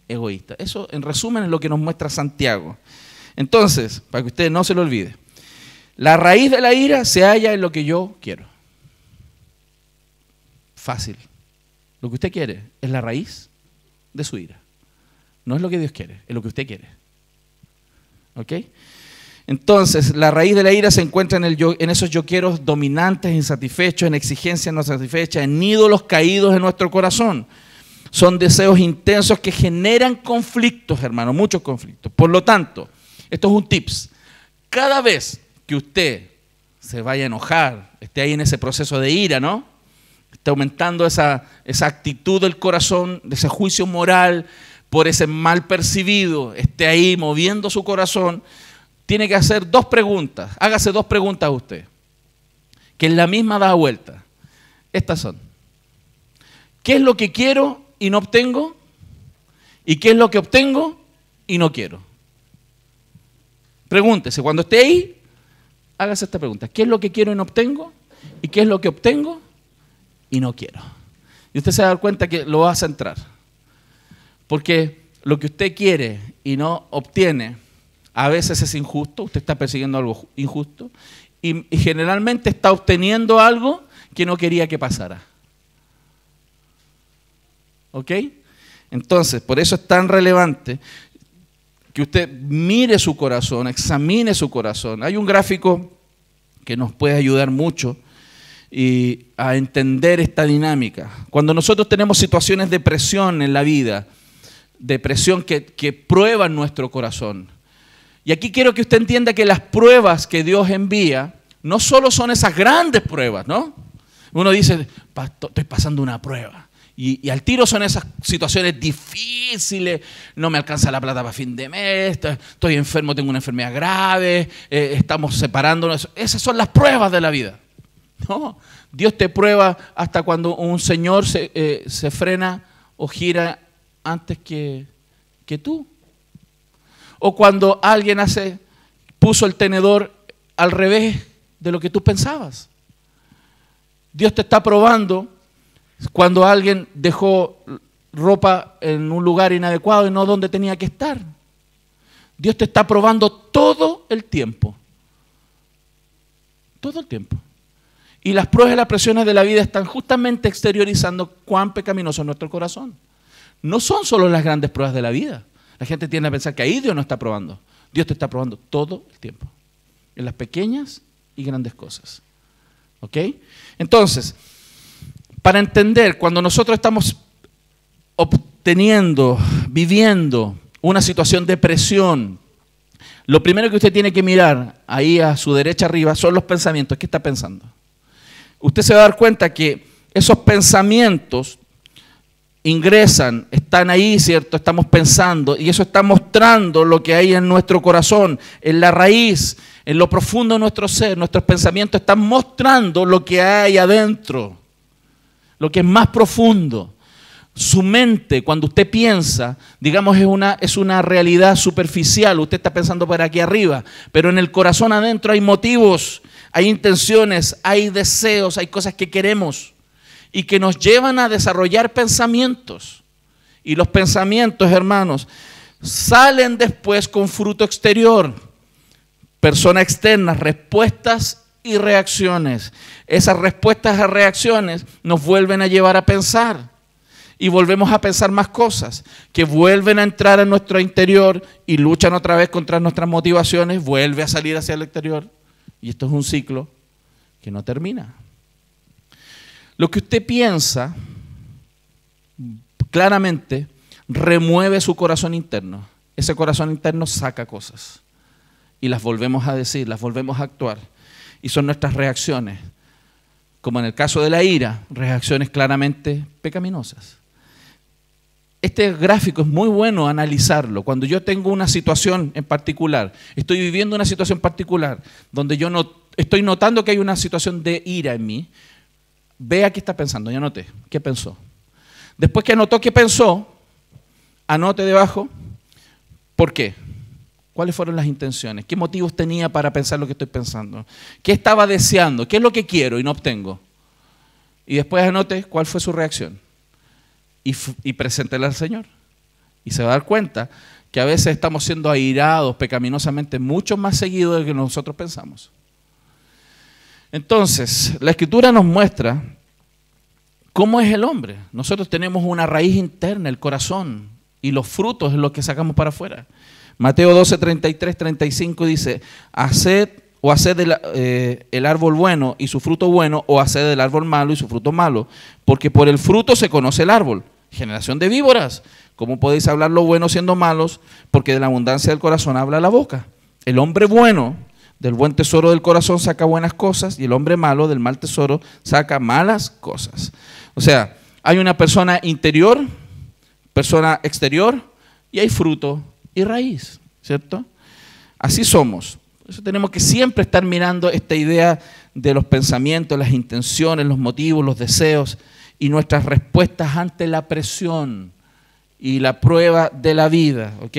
egoístas. Eso en resumen es lo que nos muestra Santiago. Entonces, para que usted no se lo olvide, la raíz de la ira se halla en lo que yo quiero. Fácil. Lo que usted quiere es la raíz de su ira. No es lo que Dios quiere, es lo que usted quiere. ¿Ok? Entonces, la raíz de la ira se encuentra en esos yo quiero dominantes, insatisfechos, en exigencias no satisfechas, en ídolos caídos en nuestro corazón. Son deseos intensos que generan conflictos, hermano, muchos conflictos. Por lo tanto, esto es un tips. Cada vez que usted se vaya a enojar, esté ahí en ese proceso de ira, ¿no? Está aumentando esa actitud del corazón, de ese juicio moral por ese mal percibido, esté ahí moviendo su corazón, tiene que hacer dos preguntas. Hágase dos preguntas a usted, que en la misma da vuelta. Estas son: ¿qué es lo que quiero y no obtengo? ¿Y qué es lo que obtengo y no quiero? Pregúntese, cuando esté ahí, hágase esta pregunta: ¿qué es lo que quiero y no obtengo? ¿Y qué es lo que obtengo y no quiero? Y usted se va a dar cuenta que lo va a centrar. Porque lo que usted quiere y no obtiene, a veces es injusto, usted está persiguiendo algo injusto, y generalmente está obteniendo algo que no quería que pasara. ¿Ok? Entonces, por eso es tan relevante que usted mire su corazón, examine su corazón. Hay un gráfico que nos puede ayudar mucho a entender esta dinámica. Cuando nosotros tenemos situaciones de presión en la vida, de presión que prueban nuestro corazón. Y aquí quiero que usted entienda que las pruebas que Dios envía no solo son esas grandes pruebas, ¿no? Uno dice, estoy pasando una prueba. Y al tiro son esas situaciones difíciles, no me alcanza la plata para fin de mes, estoy enfermo, tengo una enfermedad grave, estamos separándonos. Esas son las pruebas de la vida. No, Dios te prueba hasta cuando un señor se frena o gira antes que tú. O cuando alguien puso el tenedor al revés de lo que tú pensabas. Dios te está probando cuando alguien dejó ropa en un lugar inadecuado y no donde tenía que estar. Dios te está probando todo el tiempo. Todo el tiempo. Y las pruebas y las presiones de la vida están justamente exteriorizando cuán pecaminoso es nuestro corazón. No son solo las grandes pruebas de la vida. La gente tiende a pensar que ahí Dios no está probando. Dios te está probando todo el tiempo. En las pequeñas y grandes cosas. ¿Ok? Entonces, para entender, cuando nosotros estamos viviendo una situación de presión, lo primero que usted tiene que mirar ahí a su derecha arriba son los pensamientos. ¿Qué está pensando? Usted se va a dar cuenta que esos pensamientos ingresan, están ahí, ¿cierto? Estamos pensando y eso está mostrando lo que hay en nuestro corazón, en la raíz, en lo profundo de nuestro ser. Nuestros pensamientos están mostrando lo que hay adentro, lo que es más profundo. Su mente, cuando usted piensa, digamos, es una realidad superficial. Usted está pensando por aquí arriba, pero en el corazón adentro hay motivos, hay intenciones, hay deseos, hay cosas que queremos y que nos llevan a desarrollar pensamientos. Y los pensamientos, hermanos, salen después con fruto exterior, persona externa, respuestas y reacciones. Esas respuestas a reacciones nos vuelven a llevar a pensar y volvemos a pensar más cosas que vuelven a entrar en nuestro interior y luchan otra vez contra nuestras motivaciones, vuelve a salir hacia el exterior y esto es un ciclo que no termina. Lo que usted piensa claramente remueve su corazón interno. Ese corazón interno saca cosas y las volvemos a decir, las volvemos a actuar. Y son nuestras reacciones, como en el caso de la ira, reacciones claramente pecaminosas. Este gráfico es muy bueno analizarlo. Cuando yo tengo una situación en particular, estoy viviendo una situación particular, donde yo no estoy notando que hay una situación de ira en mí, vea qué está pensando, ya anoté, qué pensó. Después que anotó qué pensó, anote debajo, ¿por qué? ¿Cuáles fueron las intenciones? ¿Qué motivos tenía para pensar lo que estoy pensando? ¿Qué estaba deseando? ¿Qué es lo que quiero y no obtengo? Y después anote cuál fue su reacción. Y preséntela al Señor. Y se va a dar cuenta que a veces estamos siendo airados pecaminosamente mucho más seguido de lo que nosotros pensamos. Entonces, la Escritura nos muestra cómo es el hombre. Nosotros tenemos una raíz interna, el corazón, y los frutos es lo que sacamos para afuera. Mateo 12, 33, 35 dice, haced el árbol bueno y su fruto bueno, o haced el árbol malo y su fruto malo, porque por el fruto se conoce el árbol. Generación de víboras, ¿cómo podéis hablar lo bueno siendo malos? Porque de la abundancia del corazón habla la boca. El hombre bueno Del buen tesoro del corazón saca buenas cosas y el hombre malo del mal tesoro saca malas cosas. O sea, hay una persona interior, persona exterior y hay fruto y raíz, ¿cierto? Así somos. Por eso tenemos que siempre estar mirando esta idea de los pensamientos, las intenciones, los motivos, los deseos y nuestras respuestas ante la presión y la prueba de la vida, ¿ok?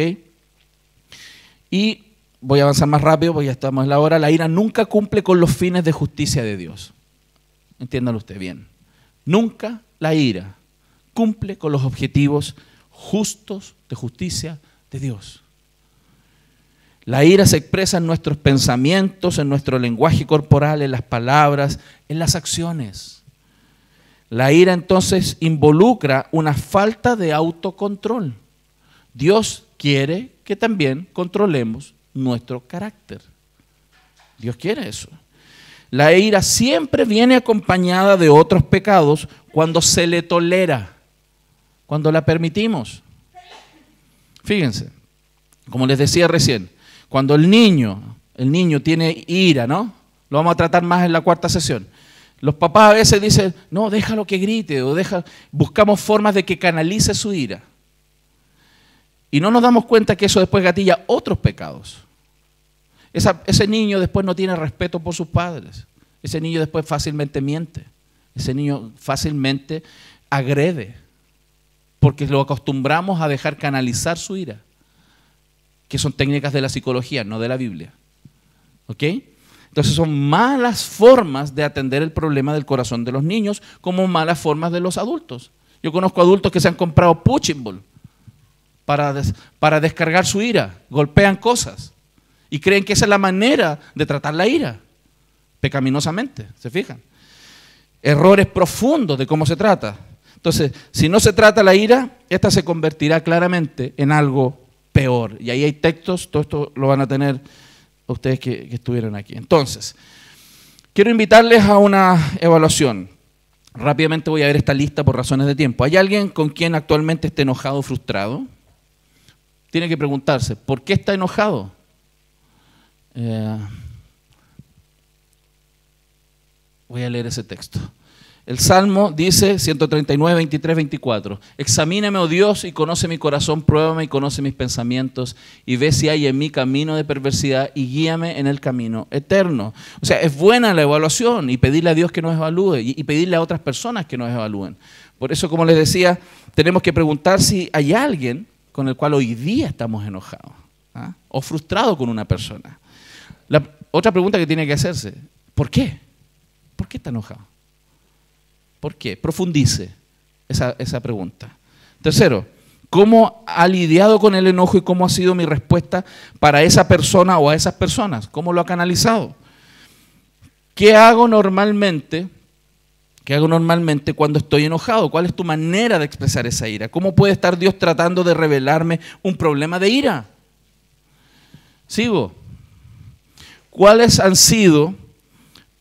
Y voy a avanzar más rápido porque ya estamos en la hora. La ira nunca cumple con los fines de justicia de Dios. Entiéndalo usted bien. Nunca la ira cumple con los objetivos justos de justicia de Dios. La ira se expresa en nuestros pensamientos, en nuestro lenguaje corporal, en las palabras, en las acciones. La ira entonces involucra una falta de autocontrol. Dios quiere que también controlemos nuestro carácter. Dios quiere eso. La ira siempre viene acompañada de otros pecados cuando se le tolera, cuando la permitimos. Fíjense, como les decía recién, cuando el niño tiene ira, ¿no? Lo vamos a tratar más en la cuarta sesión. Los papás a veces dicen, no, déjalo que grite, o buscamos formas de que canalice su ira. Y no nos damos cuenta que eso después gatilla otros pecados. Ese niño después no tiene respeto por sus padres. Ese niño después fácilmente miente. Ese niño fácilmente agrede. Porque lo acostumbramos a dejar canalizar su ira. Que son técnicas de la psicología, no de la Biblia. ¿Ok? Entonces son malas formas de atender el problema del corazón de los niños, como malas formas de los adultos. Yo conozco adultos que se han comprado punching ball para descargar su ira, golpean cosas y creen que esa es la manera de tratar la ira, pecaminosamente, ¿se fijan? Errores profundos de cómo se trata. Entonces, si no se trata la ira, esta se convertirá claramente en algo peor. Y ahí hay textos, todo esto lo van a tener ustedes que estuvieron aquí. Entonces, quiero invitarles a una evaluación. Rápidamente voy a ver esta lista por razones de tiempo. ¿Hay alguien con quien actualmente esté enojado o frustrado? Tiene que preguntarse, ¿por qué está enojado? Voy a leer ese texto. El Salmo dice, 139, 23, 24, examíname, oh Dios, y conoce mi corazón, pruébame y conoce mis pensamientos, y ve si hay en mí camino de perversidad, y guíame en el camino eterno. O sea, es buena la evaluación, y pedirle a Dios que nos evalúe, y pedirle a otras personas que nos evalúen. Por eso, como les decía, tenemos que preguntar si hay alguien con el cual hoy día estamos enojados, ¿ah? O frustrados con una persona. La otra pregunta que tiene que hacerse, ¿por qué? ¿Por qué está enojado? ¿Por qué? Profundice esa pregunta. Tercero, ¿cómo ha lidiado con el enojo y cómo ha sido mi respuesta para esa persona o a esas personas? ¿Cómo lo ha canalizado? ¿Qué hago normalmente cuando estoy enojado? ¿Cuál es tu manera de expresar esa ira? ¿Cómo puede estar Dios tratando de revelarme un problema de ira? Sigo. ¿Cuáles han sido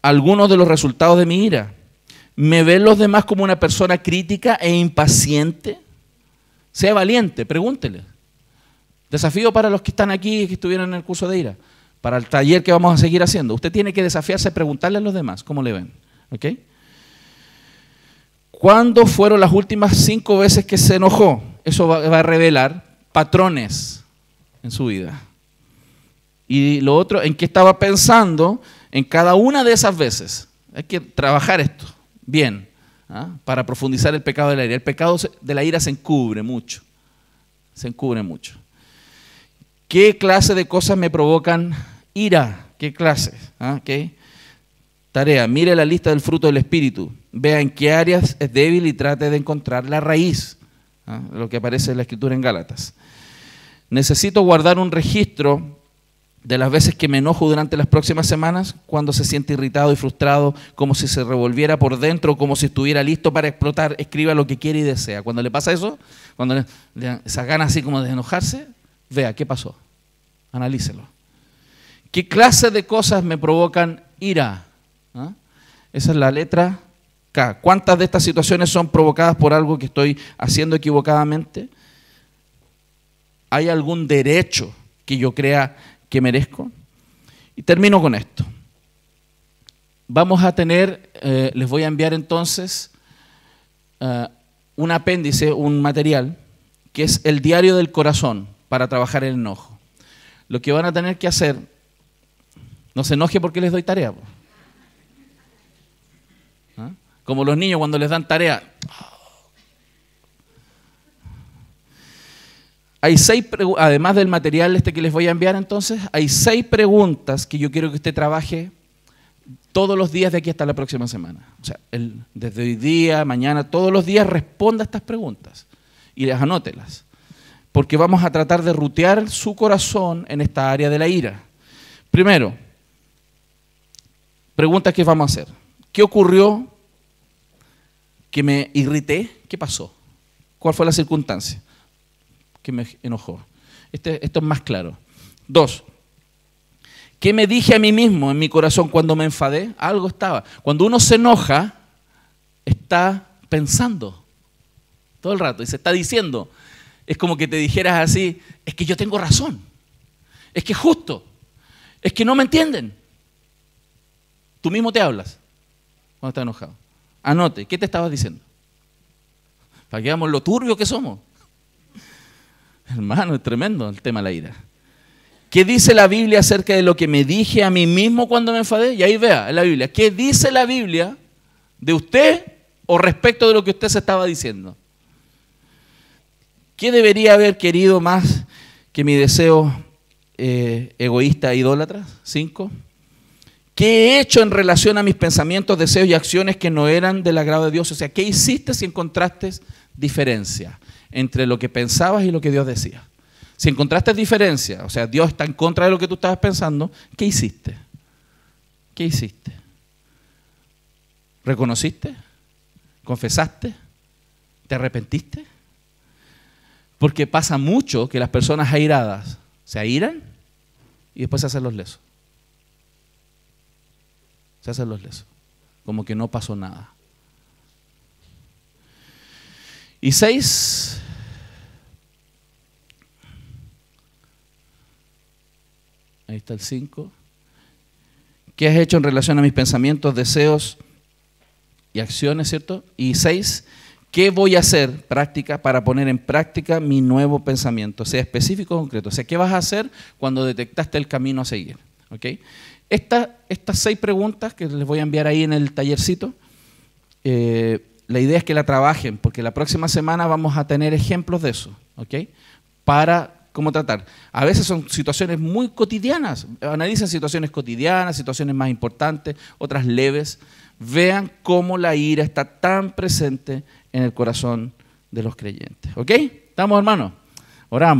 algunos de los resultados de mi ira? ¿Me ven los demás como una persona crítica e impaciente? Sea valiente, pregúntele. Desafío para los que están aquí y que estuvieron en el curso de ira. Para el taller que vamos a seguir haciendo. Usted tiene que desafiarse a preguntarle a los demás cómo le ven. ¿Ok? ¿Cuándo fueron las últimas 5 veces que se enojó? Eso va a revelar patrones en su vida. Y lo otro, ¿en qué estaba pensando en cada una de esas veces? Hay que trabajar esto bien, ¿ah? Para profundizar el pecado de la ira. El pecado de la ira se encubre mucho. Se encubre mucho. ¿Qué clase de cosas me provocan ira? ¿Qué clase? ¿Ah? ¿Okay? Tarea, mire la lista del fruto del Espíritu. Vea en qué áreas es débil y trate de encontrar la raíz. ¿Ah? Lo que aparece en la Escritura en Gálatas. Necesito guardar un registro de las veces que me enojo durante las próximas semanas, cuando se siente irritado y frustrado, como si se revolviera por dentro, como si estuviera listo para explotar. Escriba lo que quiere y desea. Cuando le pasa eso, cuando esas ganas así como de enojarse, vea qué pasó, analícelo. ¿Qué clase de cosas me provocan ira? ¿Ah? Esa es la letra K. ¿Cuántas de estas situaciones son provocadas por algo que estoy haciendo equivocadamente? ¿Hay algún derecho que yo crea que merezco? Y termino con esto. Vamos a tener, les voy a enviar entonces un apéndice, un material, que es el diario del corazón para trabajar el enojo. Lo que van a tener que hacer, no se enoje porque les doy tarea. ¿Ah? Como los niños cuando les dan tarea. Hay 6, además del material este que les voy a enviar entonces, hay 6 preguntas que yo quiero que usted trabaje todos los días de aquí hasta la próxima semana. O sea, desde hoy día, mañana, todos los días responda a estas preguntas y las anótelas. Porque vamos a tratar de rutear su corazón en esta área de la ira. Primero, preguntas que vamos a hacer. ¿Qué ocurrió que me irrité? ¿Qué pasó? ¿Cuál fue la circunstancia que me enojó? Esto es más claro. 2. ¿Qué me dije a mí mismo en mi corazón cuando me enfadé? Algo estaba. Cuando uno se enoja, está pensando todo el rato y se está diciendo. Es como que te dijeras así, es que yo tengo razón, es que es justo, es que no me entienden. Tú mismo te hablas cuando estás enojado. Anote, ¿qué te estabas diciendo? Para que veamos lo turbio que somos. Hermano, es tremendo el tema de la ira. ¿Qué dice la Biblia acerca de lo que me dije a mí mismo cuando me enfadé? Y ahí vea, en la Biblia, ¿qué dice la Biblia de usted o respecto de lo que usted se estaba diciendo? ¿Qué debería haber querido más que mi deseo egoísta e idólatra? 5. ¿Qué he hecho en relación a mis pensamientos, deseos y acciones que no eran del agrado de Dios? O sea, ¿qué hiciste si encontraste diferencia entre lo que pensabas y lo que Dios decía? Si encontraste diferencia, o sea, Dios está en contra de lo que tú estabas pensando, ¿qué hiciste? ¿Qué hiciste? ¿Reconociste? ¿Confesaste? ¿Te arrepentiste? Porque pasa mucho que las personas airadas se airan y después se hacen los lesos. Se hacen los lesos. Como que no pasó nada. Y 6. Ahí está el 5. ¿Qué has hecho en relación a mis pensamientos, deseos y acciones, cierto? Y 6. ¿Qué voy a hacer práctica para poner en práctica mi nuevo pensamiento? Sea específico o concreto. O sea, ¿qué vas a hacer cuando detectaste el camino a seguir? ¿Okay? Estas 6 preguntas que les voy a enviar ahí en el tallercito, la idea es que la trabajen, porque la próxima semana vamos a tener ejemplos de eso, ¿okay? Para cómo tratar. A veces son situaciones muy cotidianas. Analicen situaciones cotidianas, situaciones más importantes, otras leves. Vean cómo la ira está tan presente en el corazón de los creyentes. ¿Ok? ¿Estamos, hermanos? Oramos.